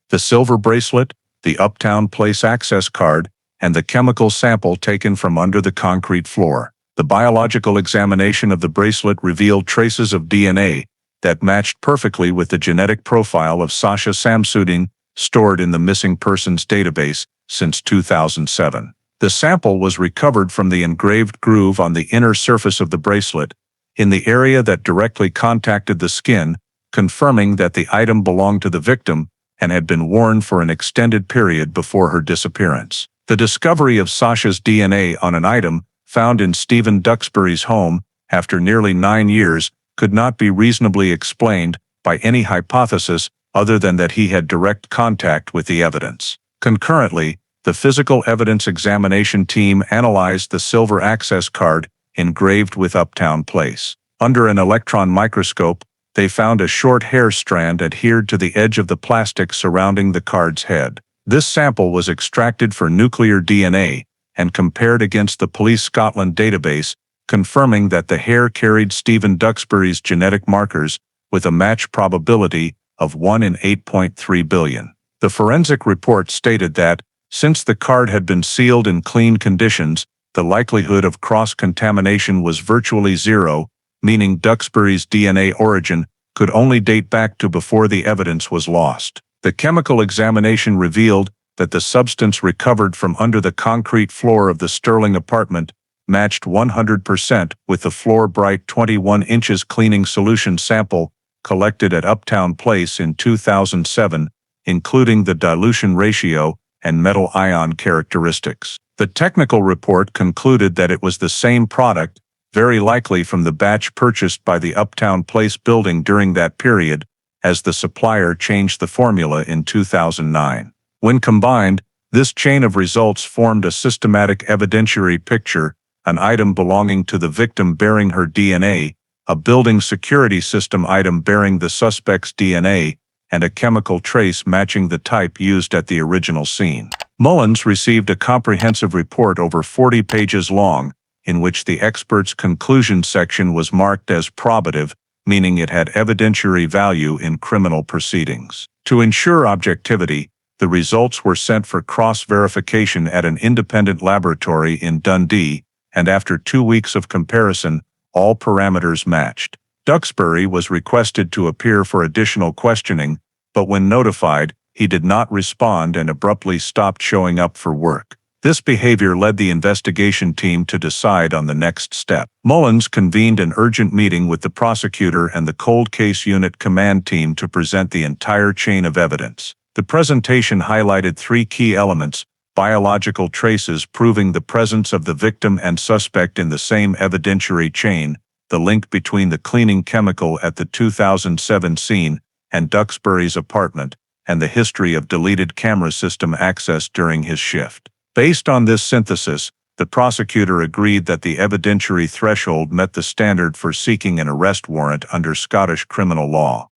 the silver bracelet, the Uptown Place access card, and the chemical sample taken from under the concrete floor. The biological examination of the bracelet revealed traces of DNA that matched perfectly with the genetic profile of Sasha Samsudin, stored in the missing persons database since 2007. The sample was recovered from the engraved groove on the inner surface of the bracelet, in the area that directly contacted the skin, confirming that the item belonged to the victim and had been worn for an extended period before her disappearance. The discovery of Sasha's DNA on an item found in Stephen Duxbury's home after nearly 9 years could not be reasonably explained by any hypothesis other than that he had direct contact with the evidence. Concurrently, the physical evidence examination team analyzed the silver access card engraved with Uptown Place. Under an electron microscope, they found a short hair strand adhered to the edge of the plastic surrounding the card's head. This sample was extracted for nuclear DNA and compared against the Police Scotland database, confirming that the hair carried Stephen Duxbury's genetic markers with a match probability of 1 in 8.3 billion. The forensic report stated that, since the card had been sealed in clean conditions, the likelihood of cross-contamination was virtually zero, meaning Duxbury's DNA origin could only date back to before the evidence was lost. The chemical examination revealed that the substance recovered from under the concrete floor of the Stirling apartment matched 100% with the Floor Bright 21 inches cleaning solution sample collected at Uptown Place in 2007, including the dilution ratio and metal ion characteristics. The technical report concluded that it was the same product, very likely from the batch purchased by the Uptown Place building during that period, as the supplier changed the formula in 2009. When combined, this chain of results formed a systematic evidentiary picture: an item belonging to the victim bearing her DNA, a building security system item bearing the suspect's DNA, and a chemical trace matching the type used at the original scene. Mullins received a comprehensive report over 40 pages long, in which the expert's conclusion section was marked as probative, meaning it had evidentiary value in criminal proceedings. To ensure objectivity, the results were sent for cross-verification at an independent laboratory in Dundee, and after 2 weeks of comparison, all parameters matched. Duxbury was requested to appear for additional questioning, but when notified, he did not respond and abruptly stopped showing up for work. This behavior led the investigation team to decide on the next step. Mullins convened an urgent meeting with the prosecutor and the cold case unit command team to present the entire chain of evidence. The presentation highlighted 3 key elements: biological traces proving the presence of the victim and suspect in the same evidentiary chain, the link between the cleaning chemical at the 2007 scene and Duxbury's apartment, and the history of deleted camera system access during his shift. Based on this synthesis, the prosecutor agreed that the evidentiary threshold met the standard for seeking an arrest warrant under Scottish criminal law.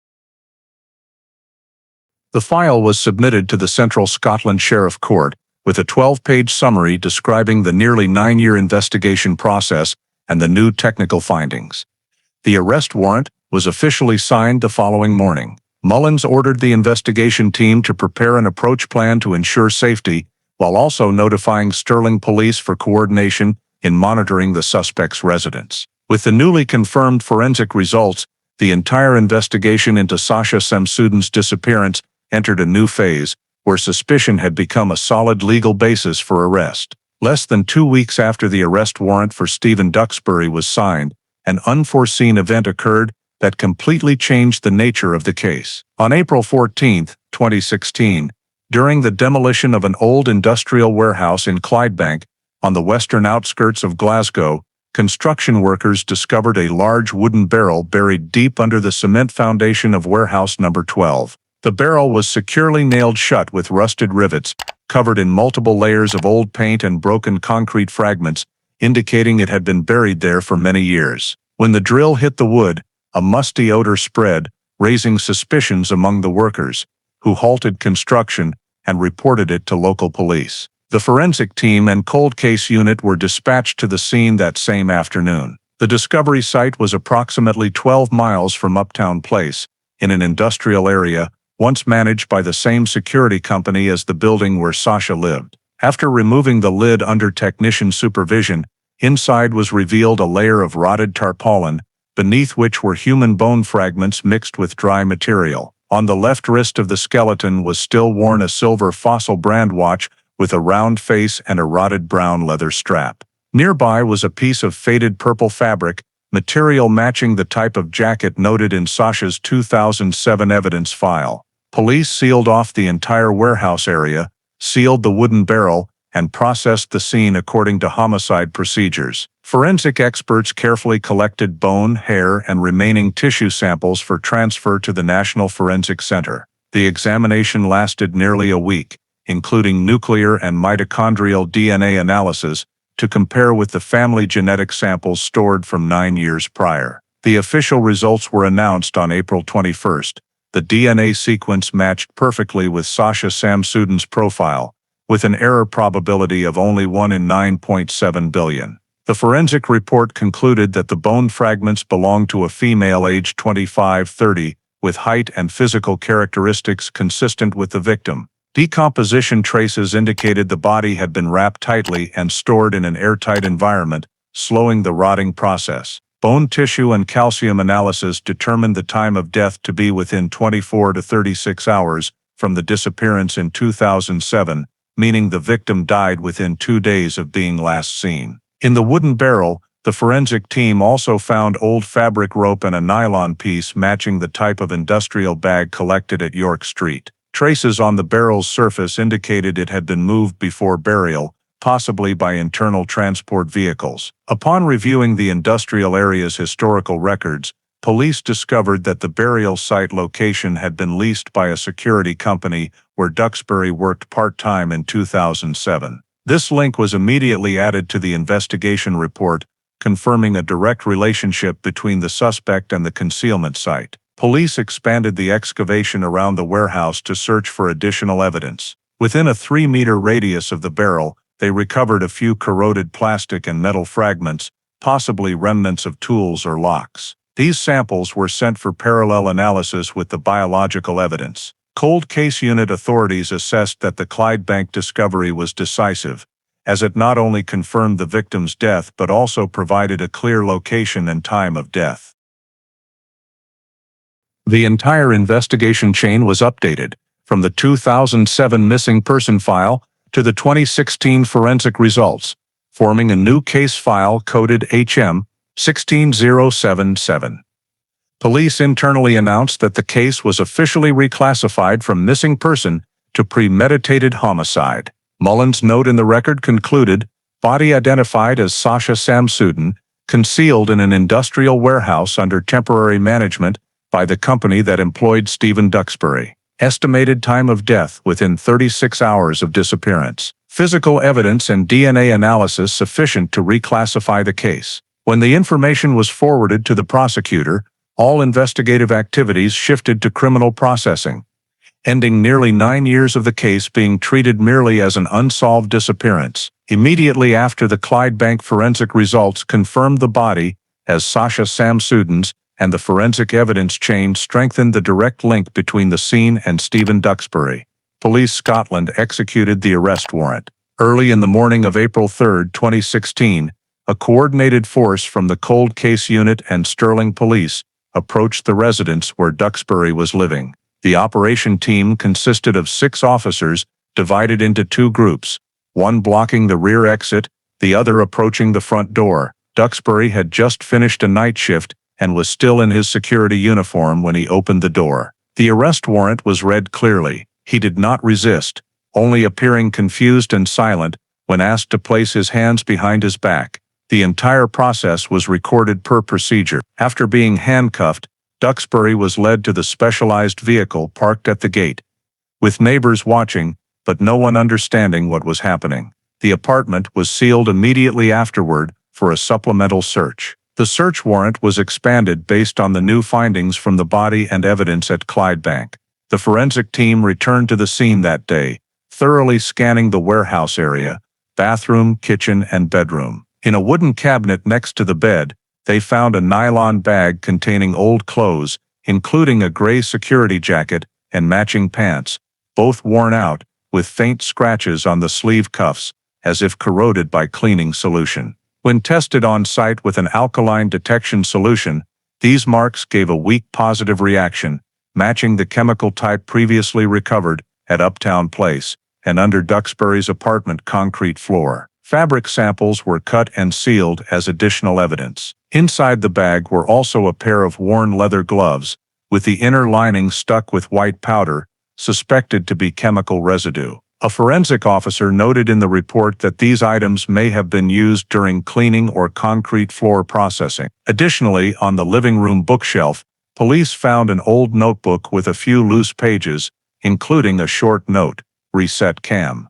The file was submitted to the Central Scotland Sheriff Court, with a 12-page summary describing the nearly 9-year investigation process and the new technical findings. The arrest warrant was officially signed the following morning. Mullins ordered the investigation team to prepare an approach plan to ensure safety, while also notifying Stirling Police for coordination in monitoring the suspect's residence. With the newly confirmed forensic results, the entire investigation into Sasha Samsudin's disappearance entered a new phase, where suspicion had become a solid legal basis for arrest. Less than 2 weeks after the arrest warrant for Stephen Duxbury was signed, an unforeseen event occurred that completely changed the nature of the case. On April 14, 2016, during the demolition of an old industrial warehouse in Clydebank, on the western outskirts of Glasgow, construction workers discovered a large wooden barrel buried deep under the cement foundation of warehouse number 12. The barrel was securely nailed shut with rusted rivets, covered in multiple layers of old paint and broken concrete fragments, indicating it had been buried there for many years. When the drill hit the wood, a musty odor spread, raising suspicions among the workers, who halted construction and reported it to local police. The forensic team and cold case unit were dispatched to the scene that same afternoon. The discovery site was approximately 12 miles from Uptown Place, in an industrial area once managed by the same security company as the building where Sasha lived. After removing the lid under technician supervision, inside was revealed a layer of rotted tarpaulin, beneath which were human bone fragments mixed with dry material. On the left wrist of the skeleton was still worn a silver Fossil brand watch with a round face and a rotted brown leather strap. Nearby was a piece of faded purple fabric, material matching the type of jacket noted in Sasha's 2007 evidence file. Police sealed off the entire warehouse area, sealed the wooden barrel, and processed the scene according to homicide procedures. Forensic experts carefully collected bone, hair, and remaining tissue samples for transfer to the National Forensic Center. The examination lasted nearly a week, including nuclear and mitochondrial DNA analysis, to compare with the family genetic samples stored from 9 years prior. The official results were announced on April 21. The DNA sequence matched perfectly with Sasha Samsudin's profile, with an error probability of only 1 in 9.7 billion. The forensic report concluded that the bone fragments belonged to a female aged 25-30, with height and physical characteristics consistent with the victim. Decomposition traces indicated the body had been wrapped tightly and stored in an airtight environment, slowing the rotting process. Bone tissue and calcium analysis determined the time of death to be within 24 to 36 hours from the disappearance in 2007, meaning the victim died within 2 days of being last seen. In the wooden barrel, the forensic team also found old fabric rope and a nylon piece matching the type of industrial bag collected at York Street. Traces on the barrel's surface indicated it had been moved before burial, possibly by internal transport vehicles. Upon reviewing the industrial area's historical records, police discovered that the burial site location had been leased by a security company where Duxbury worked part-time in 2007. This link was immediately added to the investigation report, confirming a direct relationship between the suspect and the concealment site. Police expanded the excavation around the warehouse to search for additional evidence. Within a 3-meter radius of the barrel, they recovered a few corroded plastic and metal fragments, possibly remnants of tools or locks. These samples were sent for parallel analysis with the biological evidence. Cold case unit authorities assessed that the Clydebank discovery was decisive, as it not only confirmed the victim's death but also provided a clear location and time of death. The entire investigation chain was updated, from the 2007 missing person file to the 2016 forensic results, forming a new case file coded HM 16077. Police internally announced that the case was officially reclassified from missing person to premeditated homicide. Mullen's note in the record concluded, body identified as Sasha Samsudin, concealed in an industrial warehouse under temporary management by the company that employed Stephen Duxbury. Estimated time of death within 36 hours of disappearance. Physical evidence and DNA analysis sufficient to reclassify the case. When the information was forwarded to the prosecutor, all investigative activities shifted to criminal processing, ending nearly 9 years of the case being treated merely as an unsolved disappearance. Immediately after the Clydebank forensic results confirmed the body as Sasha Samsudin's, and the forensic evidence chain strengthened the direct link between the scene and Stephen Duxbury. Police Scotland executed the arrest warrant. Early in the morning of April 3, 2016, a coordinated force from the Cold Case Unit and Stirling Police approached the residence where Duxbury was living. The operation team consisted of 6 officers, divided into 2 groups, one blocking the rear exit, the other approaching the front door. Duxbury had just finished a night shift and was still in his security uniform when he opened the door. The arrest warrant was read clearly. He did not resist, only appearing confused and silent when asked to place his hands behind his back. The entire process was recorded per procedure. After being handcuffed, Duxbury was led to the specialized vehicle parked at the gate, with neighbors watching, but no one understanding what was happening. The apartment was sealed immediately afterward for a supplemental search. The search warrant was expanded based on the new findings from the body and evidence at Clydebank. The forensic team returned to the scene that day, thoroughly scanning the warehouse area, bathroom, kitchen, and bedroom. In a wooden cabinet next to the bed, they found a nylon bag containing old clothes, including a gray security jacket and matching pants, both worn out, with faint scratches on the sleeve cuffs, as if corroded by cleaning solution. When tested on site with an alkaline detection solution, these marks gave a weak positive reaction, matching the chemical type previously recovered at Uptown Place and under Duxbury's apartment concrete floor. Fabric samples were cut and sealed as additional evidence. Inside the bag were also a pair of worn leather gloves, with the inner lining stuck with white powder, suspected to be chemical residue. A forensic officer noted in the report that these items may have been used during cleaning or concrete floor processing. Additionally, on the living room bookshelf, police found an old notebook with a few loose pages, including a short note, "Reset cam.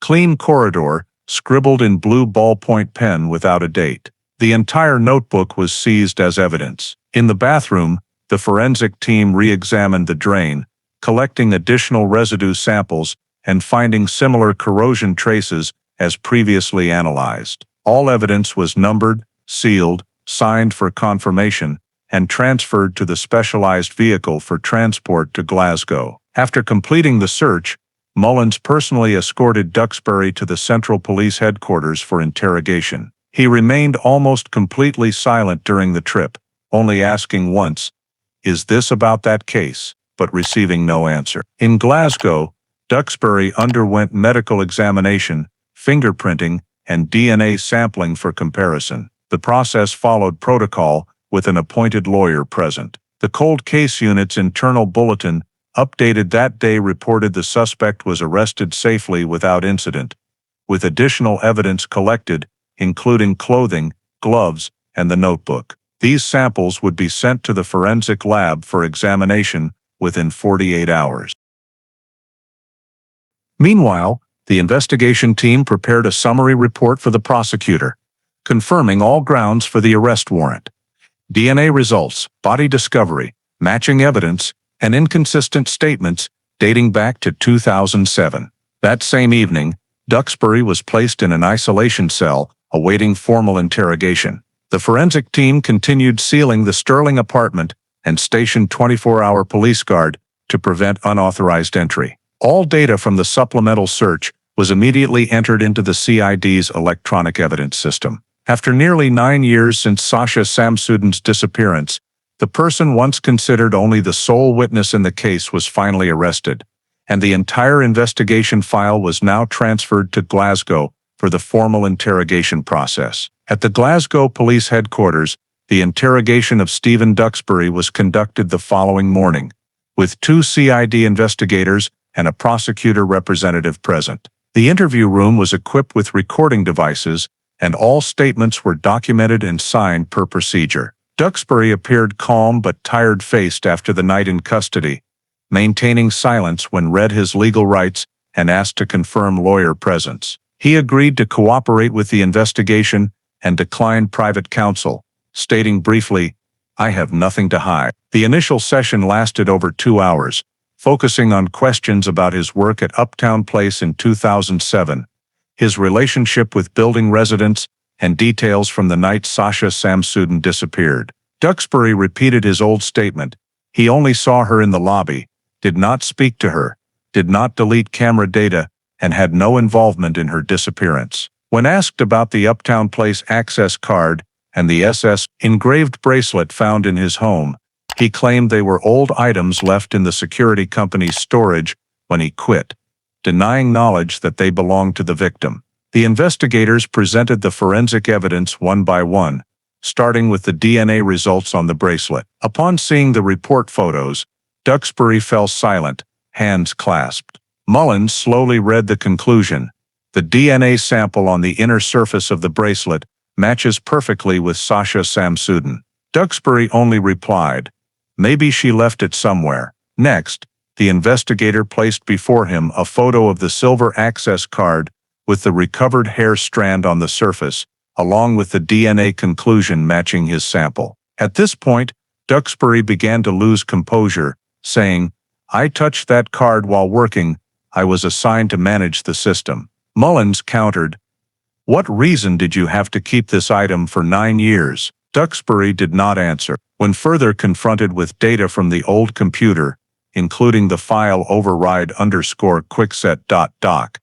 Clean corridor," scribbled in blue ballpoint pen without a date. The entire notebook was seized as evidence. In the bathroom, the forensic team re-examined the drain, collecting additional residue samples and finding similar corrosion traces as previously analyzed. All evidence was numbered, sealed, signed for confirmation, and transferred to the specialized vehicle for transport to Glasgow. After completing the search, Mullins personally escorted Duxbury to the Central Police Headquarters for interrogation. He remained almost completely silent during the trip, only asking once, "Is this about that case?" but receiving no answer. In Glasgow, Duxbury underwent medical examination, fingerprinting, and DNA sampling for comparison. The process followed protocol, with an appointed lawyer present. The cold case unit's internal bulletin, updated that day, reported the suspect was arrested safely without incident, with additional evidence collected, including clothing, gloves, and the notebook. These samples would be sent to the forensic lab for examination within 48 hours. Meanwhile, the investigation team prepared a summary report for the prosecutor, confirming all grounds for the arrest warrant. DNA results, body discovery, matching evidence, and inconsistent statements dating back to 2007. That same evening, Duxbury was placed in an isolation cell, awaiting formal interrogation. The forensic team continued sealing the Sterling apartment and stationed 24-hour police guard to prevent unauthorized entry. All data from the supplemental search was immediately entered into the CID's electronic evidence system. After nearly 9 years since Sasha Samsudin's disappearance, the person once considered only the sole witness in the case was finally arrested, and the entire investigation file was now transferred to Glasgow for the formal interrogation process. At the Glasgow Police Headquarters, the interrogation of Stephen Duxbury was conducted the following morning, with 2 CID investigators and a prosecutor representative present. The interview room was equipped with recording devices, and all statements were documented and signed per procedure. Duxbury appeared calm but tired-faced after the night in custody, maintaining silence when read his legal rights and asked to confirm lawyer presence. He agreed to cooperate with the investigation and declined private counsel, stating briefly, "I have nothing to hide." The initial session lasted over 2 hours, focusing on questions about his work at Uptown Place in 2007, his relationship with building residents, and details from the night Sasha Samsudin disappeared. Duxbury repeated his old statement. He only saw her in the lobby, did not speak to her, did not delete camera data, and had no involvement in her disappearance. When asked about the Uptown Place access card and the SS engraved bracelet found in his home, he claimed they were old items left in the security company's storage when he quit, denying knowledge that they belonged to the victim. The investigators presented the forensic evidence one by one, starting with the DNA results on the bracelet. Upon seeing the report photos, Duxbury fell silent, hands clasped. Mullins slowly read the conclusion. The DNA sample on the inner surface of the bracelet matches perfectly with Sasha Samsudin. Duxbury only replied, "Maybe she left it somewhere." Next, the investigator placed before him a photo of the silver access card with the recovered hair strand on the surface, along with the DNA conclusion matching his sample. At this point, Duxbury began to lose composure, saying, "I touched that card while working. I was assigned to manage the system." Mullins countered, "What reason did you have to keep this item for 9 years?" Duxbury did not answer. When further confronted with data from the old computer, including the file override_quickset.doc,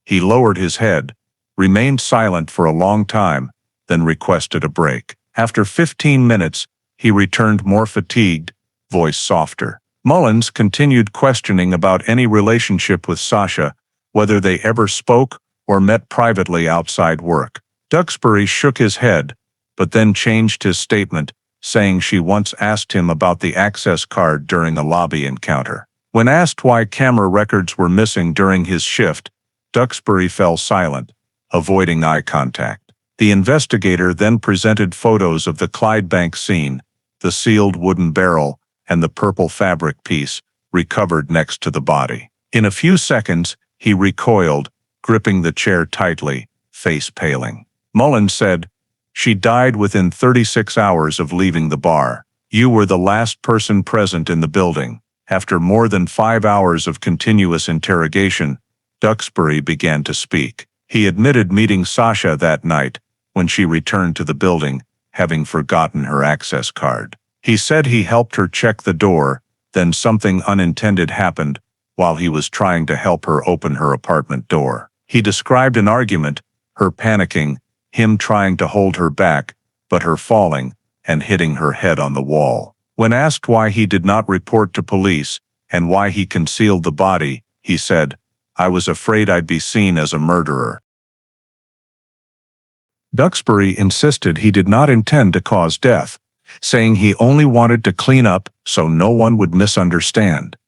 he lowered his head, remained silent for a long time, then requested a break. After 15 minutes, he returned more fatigued, voice softer. Mullins continued questioning about any relationship with Sasha, whether they ever spoke or met privately outside work. Duxbury shook his head, but then changed his statement, saying she once asked him about the access card during a lobby encounter. When asked why camera records were missing during his shift, Duxbury fell silent, avoiding eye contact. The investigator then presented photos of the Clydebank scene, the sealed wooden barrel, and the purple fabric piece recovered next to the body. In a few seconds, he recoiled, gripping the chair tightly, face paling. Mullins said, "She died within 36 hours of leaving the bar. You were the last person present in the building." After more than 5 hours of continuous interrogation, Duxbury began to speak. He admitted meeting Sasha that night, when she returned to the building, having forgotten her access card. He said he helped her check the door, then something unintended happened while he was trying to help her open her apartment door. He described an argument, her panicking, him trying to hold her back, but her falling and hitting her head on the wall. When asked why he did not report to police and why he concealed the body, he said, "I was afraid I'd be seen as a murderer." Duxbury insisted he did not intend to cause death, saying he only wanted to clean up so no one would misunderstand.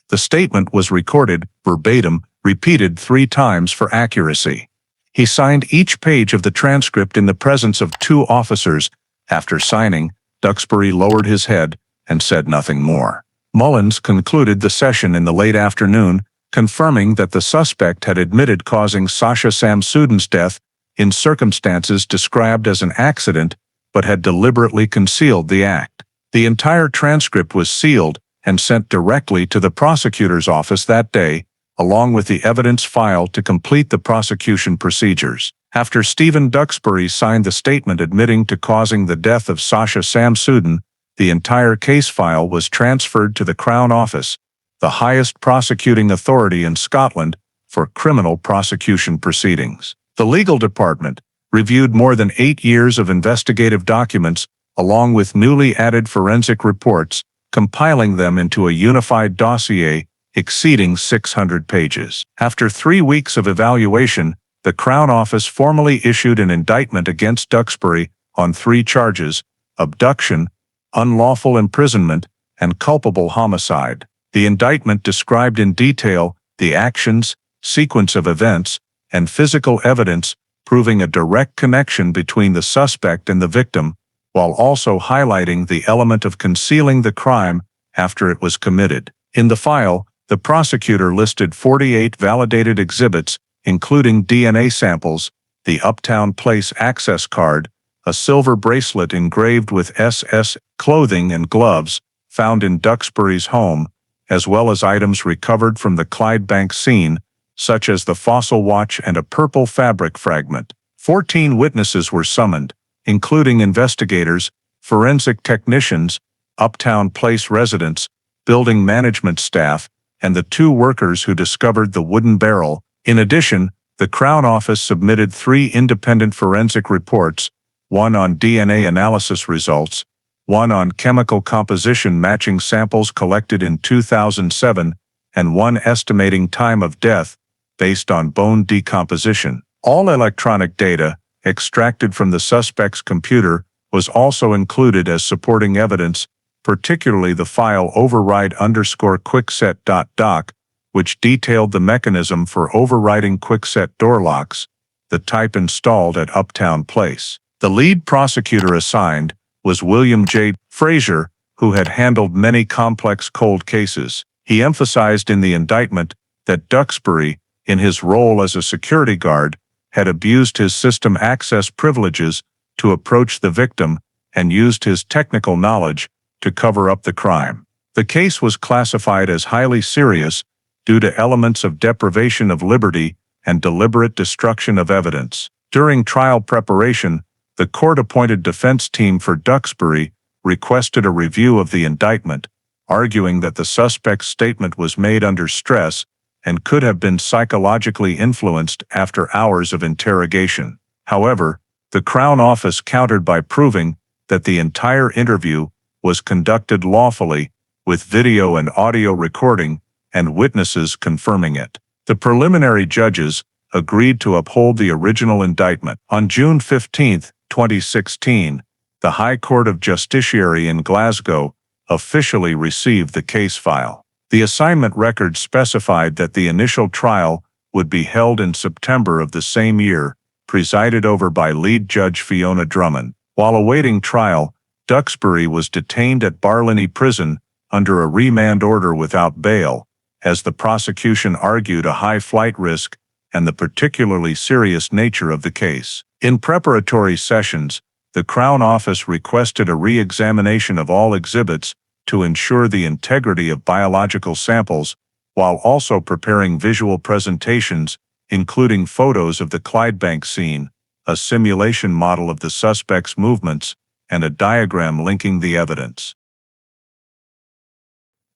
The statement was recorded, verbatim, repeated 3 times for accuracy. He signed each page of the transcript in the presence of 2 officers. After signing, Duxbury lowered his head and said nothing more. Mullins concluded the session in the late afternoon, confirming that the suspect had admitted causing Sasha Samsudin's death in circumstances described as an accident, but had deliberately concealed the act. The entire transcript was sealed and sent directly to the prosecutor's office that day, along with the evidence file to complete the prosecution procedures. After Stephen Duxbury signed the statement admitting to causing the death of Sasha Samsudin, the entire case file was transferred to the Crown Office, the highest prosecuting authority in Scotland for criminal prosecution proceedings. The legal department reviewed more than 8 years of investigative documents, along with newly added forensic reports, compiling them into a unified dossier exceeding 600 pages. After 3 weeks of evaluation, the Crown Office formally issued an indictment against Duxbury on 3 charges: abduction, unlawful imprisonment, and culpable homicide. The indictment described in detail the actions, sequence of events, and physical evidence proving a direct connection between the suspect and the victim, while also highlighting the element of concealing the crime after it was committed. In the file, the prosecutor listed 48 validated exhibits, including DNA samples, the Uptown Place access card, a silver bracelet engraved with SS clothing and gloves found in Duxbury's home, as well as items recovered from the Clydebank scene, such as the fossil watch and a purple fabric fragment. 14 witnesses were summoned, including investigators, forensic technicians, Uptown Place residents, building management staff, and the 2 workers who discovered the wooden barrel. In addition, the Crown Office submitted 3 independent forensic reports, one on DNA analysis results, one on chemical composition matching samples collected in 2007, and one estimating time of death based on bone decomposition. All electronic data extracted from the suspect's computer was also included as supporting evidence, particularly the file override_quickset.doc, which detailed the mechanism for overriding quickset door locks, the type installed at Uptown Place. The lead prosecutor assigned was William J. Frazier, who had handled many complex cold cases. He emphasized in the indictment that Duxbury, in his role as a security guard, had abused his system access privileges to approach the victim and used his technical knowledge to cover up the crime. The case was classified as highly serious due to elements of deprivation of liberty and deliberate destruction of evidence. During trial preparation, the court-appointed defense team for Duxbury requested a review of the indictment, arguing that the suspect's statement was made under stress and could have been psychologically influenced after hours of interrogation. However, the Crown Office countered by proving that the entire interview was conducted lawfully, with video and audio recording and witnesses confirming it. The preliminary judges agreed to uphold the original indictment. On June 15, 2016, the High Court of Justiciary in Glasgow officially received the case file. The assignment record specified that the initial trial would be held in September of the same year, presided over by lead judge Fiona Drummond. While awaiting trial, Duxbury was detained at Barlinnie Prison under a remand order without bail, as the prosecution argued a high flight risk and the particularly serious nature of the case. In preparatory sessions, the Crown Office requested a re-examination of all exhibits to ensure the integrity of biological samples, while also preparing visual presentations, including photos of the Clydebank scene, a simulation model of the suspect's movements, and a diagram linking the evidence.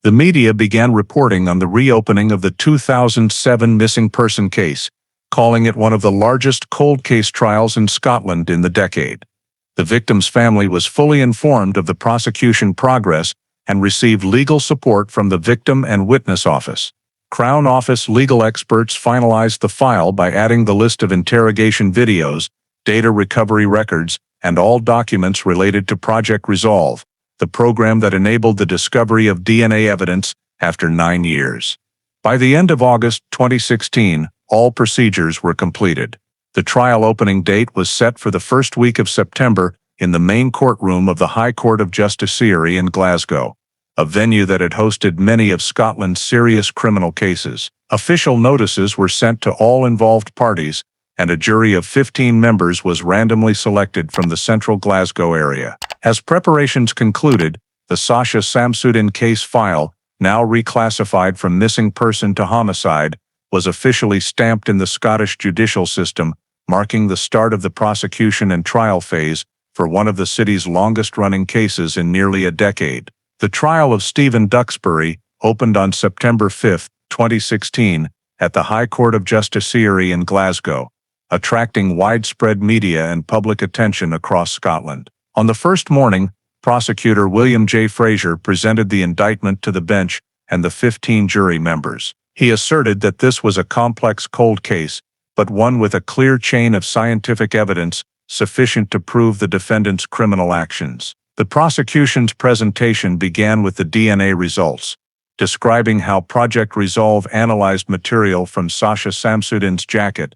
The media began reporting on the reopening of the 2007 missing person case, calling it one of the largest cold case trials in Scotland in the decade. The victim's family was fully informed of the prosecution progress and received legal support from the Victim and Witness Office. Crown Office legal experts finalized the file by adding the list of interrogation videos, data recovery records, and all documents related to Project Resolve, the program that enabled the discovery of DNA evidence after 9 years. By the end of August 2016, all procedures were completed. The trial opening date was set for the first week of September in the main courtroom of the High Court of Justiciary in Glasgow, a venue that had hosted many of Scotland's serious criminal cases. Official notices were sent to all involved parties, and a jury of 15 members was randomly selected from the central Glasgow area. As preparations concluded, the Sasha Samsudin case file, now reclassified from missing person to homicide, was officially stamped in the Scottish judicial system, marking the start of the prosecution and trial phase for one of the city's longest-running cases in nearly a decade. The trial of Stephen Duxbury opened on September 5, 2016, at the High Court of Justiciary in Glasgow, attracting widespread media and public attention across Scotland. On the first morning, prosecutor William J. Frazier presented the indictment to the bench and the 15 jury members. He asserted that this was a complex cold case, but one with a clear chain of scientific evidence sufficient to prove the defendant's criminal actions. The prosecution's presentation began with the DNA results, describing how Project Resolve analyzed material from Sasha Samsudin's jacket,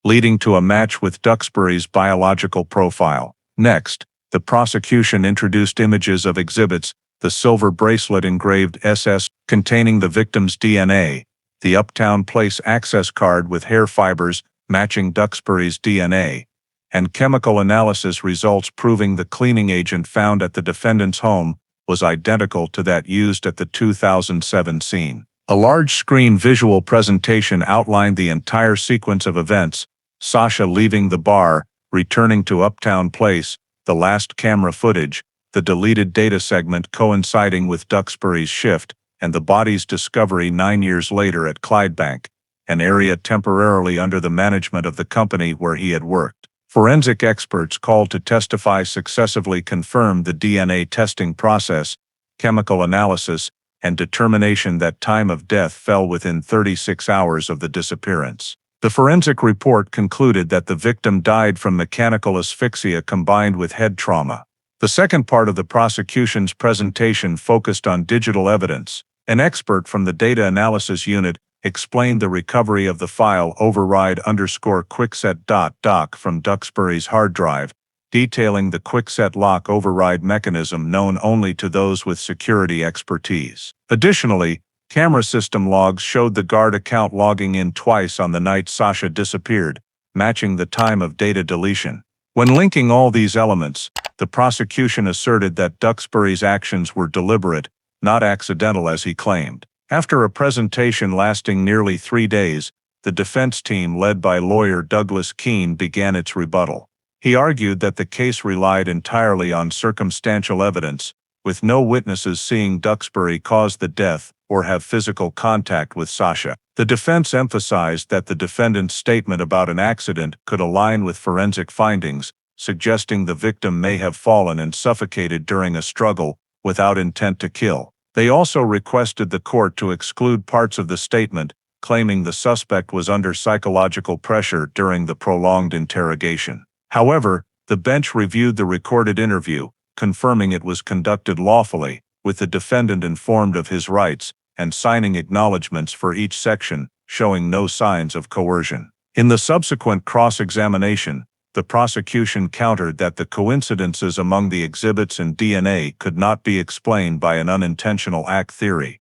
leading to a match with Duxbury's biological profile. Next, the prosecution introduced images of exhibits: the silver bracelet engraved SS containing the victim's DNA, the Uptown Place access card with hair fibers matching Duxbury's DNA, and chemical analysis results proving the cleaning agent found at the defendant's home was identical to that used at the 2007 scene. A large-screen visual presentation outlined the entire sequence of events: Sasha leaving the bar, returning to Uptown Place, the last camera footage, the deleted data segment coinciding with Duxbury's shift, and the body's discovery 9 years later at Clydebank, an area temporarily under the management of the company where he had worked. Forensic experts called to testify successively confirmed the DNA testing process, chemical analysis, and determination that time of death fell within 36 hours of the disappearance. The forensic report concluded that the victim died from mechanical asphyxia combined with head trauma. The second part of the prosecution's presentation focused on digital evidence. An expert from the Data Analysis Unit explained the recovery of the file override_quickset.doc from Duxbury's hard drive, detailing the quickset lock override mechanism known only to those with security expertise. Additionally, camera system logs showed the guard account logging in twice on the night Sasha disappeared, matching the time of data deletion. When linking all these elements, the prosecution asserted that Duxbury's actions were deliberate, not accidental as he claimed. After a presentation lasting nearly 3 days, the defense team led by lawyer Douglas Keene began its rebuttal. He argued that the case relied entirely on circumstantial evidence, with no witnesses seeing Duxbury cause the death or have physical contact with Sasha. The defense emphasized that the defendant's statement about an accident could align with forensic findings, suggesting the victim may have fallen and suffocated during a struggle without intent to kill. They also requested the court to exclude parts of the statement, claiming the suspect was under psychological pressure during the prolonged interrogation. However, the bench reviewed the recorded interview, confirming it was conducted lawfully, with the defendant informed of his rights and signing acknowledgments for each section, showing no signs of coercion. In the subsequent cross-examination, the prosecution countered that the coincidences among the exhibits and DNA could not be explained by an unintentional act theory.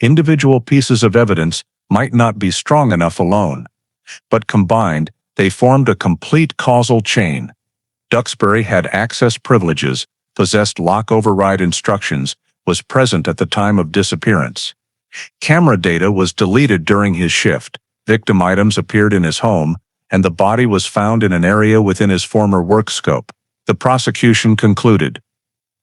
Individual pieces of evidence might not be strong enough alone, but combined, they formed a complete causal chain. Duxbury had access privileges, possessed lock override instructions, was present at the time of disappearance. Camera data was deleted during his shift, victim items appeared in his home, and the body was found in an area within his former work scope. The prosecution concluded,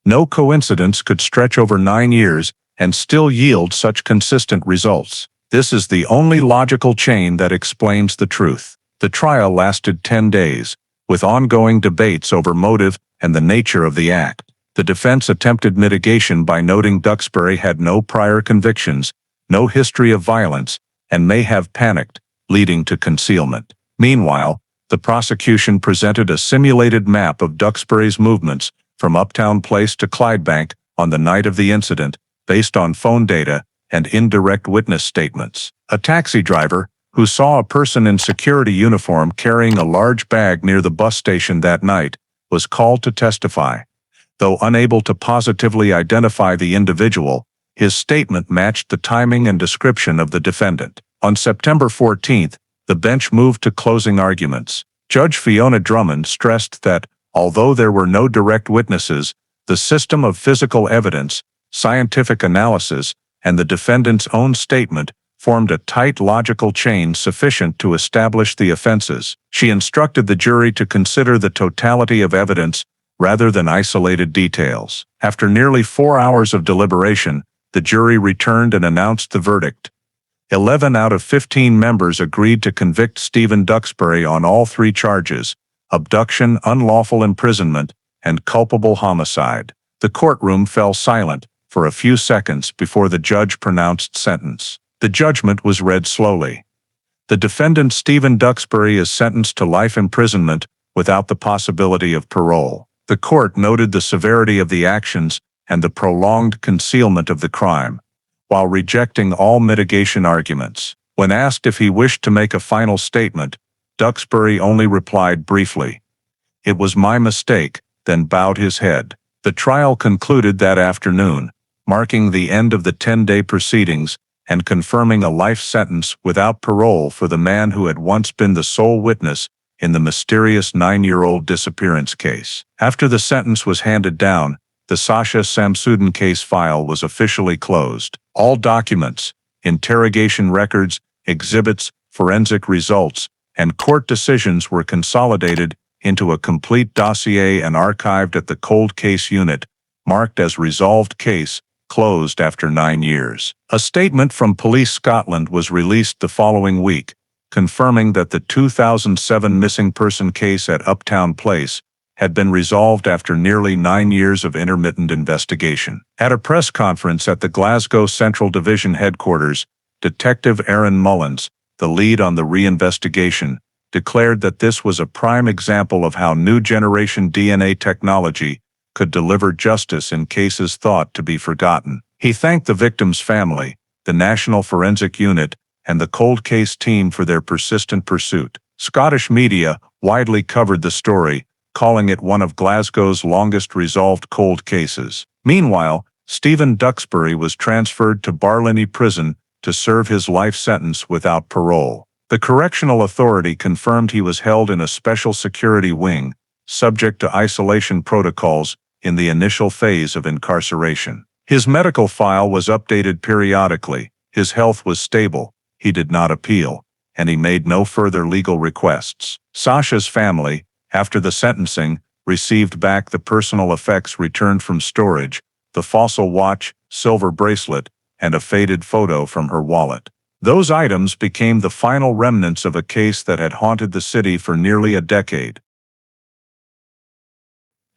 no coincidence could stretch over 9 years and still yield such consistent results. This is the only logical chain that explains the truth. The trial lasted 10 days, with ongoing debates over motive and the nature of the act. The defense attempted mitigation by noting Duxbury had no prior convictions, no history of violence, and may have panicked, leading to concealment. Meanwhile, the prosecution presented a simulated map of Duxbury's movements from Uptown Place to Clydebank on the night of the incident, based on phone data and indirect witness statements. A taxi driver, who saw a person in security uniform carrying a large bag near the bus station that night, was called to testify. Though unable to positively identify the individual, his statement matched the timing and description of the defendant. On September 14th, the bench moved to closing arguments. Judge Fiona Drummond stressed that, although there were no direct witnesses, the system of physical evidence, scientific analysis, and the defendant's own statement formed a tight logical chain sufficient to establish the offenses. She instructed the jury to consider the totality of evidence rather than isolated details. After nearly 4 hours of deliberation, the jury returned and announced the verdict. 11 out of 15 members agreed to convict Stephen Duxbury on all 3 charges: abduction, unlawful imprisonment, and culpable homicide. The courtroom fell silent for a few seconds before the judge pronounced sentence. The judgment was read slowly. The defendant Stephen Duxbury is sentenced to life imprisonment without the possibility of parole. The court noted the severity of the actions and the prolonged concealment of the crime, while rejecting all mitigation arguments. When asked if he wished to make a final statement, Duxbury only replied briefly, "It was my mistake," then bowed his head. The trial concluded that afternoon, marking the end of the 10-day proceedings and confirming a life sentence without parole for the man who had once been the sole witness in the mysterious 9-year-old disappearance case. After the sentence was handed down, the Sasha Samsudin case file was officially closed. All documents, interrogation records, exhibits, forensic results, and court decisions were consolidated into a complete dossier and archived at the Cold Case Unit, marked as resolved case, closed after 9 years. A statement from Police Scotland was released the following week, confirming that the 2007 missing person case at Uptown Place had been resolved after nearly 9 years of intermittent investigation. At a press conference at the Glasgow Central Division headquarters, Detective Aaron Mullins, the lead on the reinvestigation, declared that this was a prime example of how new generation DNA technology could deliver justice in cases thought to be forgotten. He thanked the victim's family, the National Forensic Unit, and the cold case team for their persistent pursuit. Scottish media widely covered the story, calling it one of Glasgow's longest resolved cold cases. Meanwhile, Stephen Duxbury was transferred to Barlinnie Prison to serve his life sentence without parole. The correctional authority confirmed he was held in a special security wing, subject to isolation protocols in the initial phase of incarceration. His medical file was updated periodically, his health was stable, he did not appeal, and he made no further legal requests. Sasha's family, after the sentencing, received back the personal effects returned from storage, the fossil watch, silver bracelet, and a faded photo from her wallet. Those items became the final remnants of a case that had haunted the city for nearly a decade.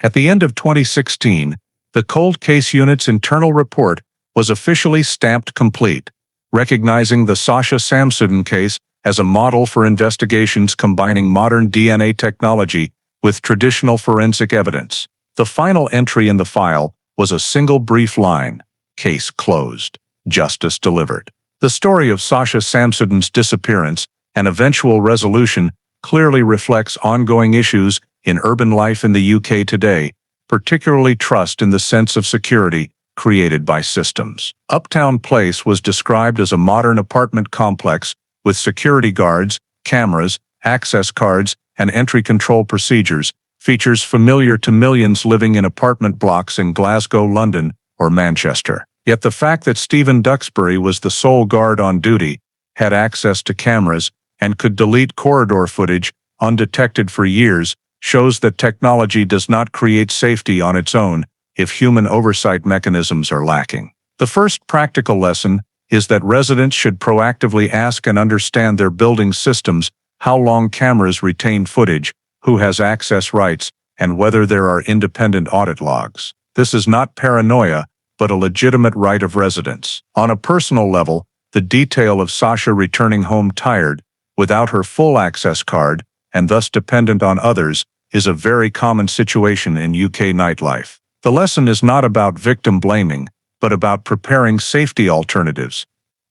At the end of 2016, the Cold Case Unit's internal report was officially stamped complete, recognizing the Sasha Samsudin case as a model for investigations combining modern DNA technology with traditional forensic evidence. The final entry in the file was a single brief line: "Case closed. Justice delivered." The story of Sasha Samsudin's disappearance and eventual resolution clearly reflects ongoing issues in urban life in the UK today, particularly trust in the sense of security created by systems. Uptown Place was described as a modern apartment complex with security guards, cameras, access cards, and entry control procedures, features familiar to millions living in apartment blocks in Glasgow, London, or Manchester. Yet the fact that Stephen Duxbury was the sole guard on duty, had access to cameras, and could delete corridor footage undetected for years shows that technology does not create safety on its own if human oversight mechanisms are lacking. The first practical lesson is that residents should proactively ask and understand their building systems, how long cameras retain footage, who has access rights, and whether there are independent audit logs. This is not paranoia, but a legitimate right of residents. On a personal level, the detail of Sasha returning home tired, without her full access card, and thus dependent on others, is a very common situation in UK nightlife. The lesson is not about victim blaming, but about preparing safety alternatives,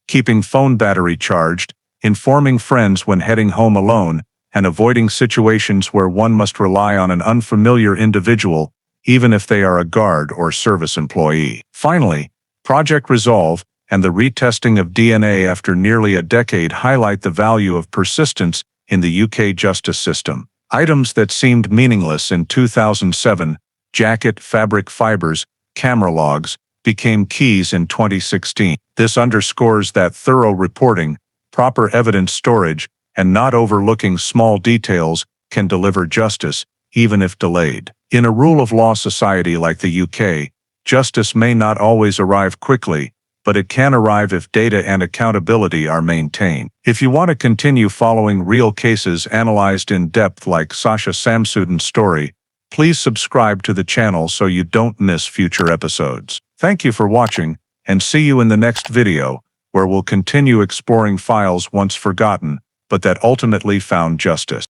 keeping phone battery charged, informing friends when heading home alone, and avoiding situations where one must rely on an unfamiliar individual, even if they are a guard or service employee. Finally, Project Resolve and the retesting of DNA after nearly a decade highlight the value of persistence in the UK justice system. Items that seemed meaningless in 2007, jacket fabric fibers, camera logs, became keys in 2016. This underscores that thorough reporting, proper evidence storage, and not overlooking small details can deliver justice, even if delayed. In a rule of law society like the UK, justice may not always arrive quickly, but it can arrive if data and accountability are maintained. If you want to continue following real cases analyzed in depth like Sasha Samsudin's story, please subscribe to the channel so you don't miss future episodes. Thank you for watching, and see you in the next video, where we'll continue exploring files once forgotten, but that ultimately found justice.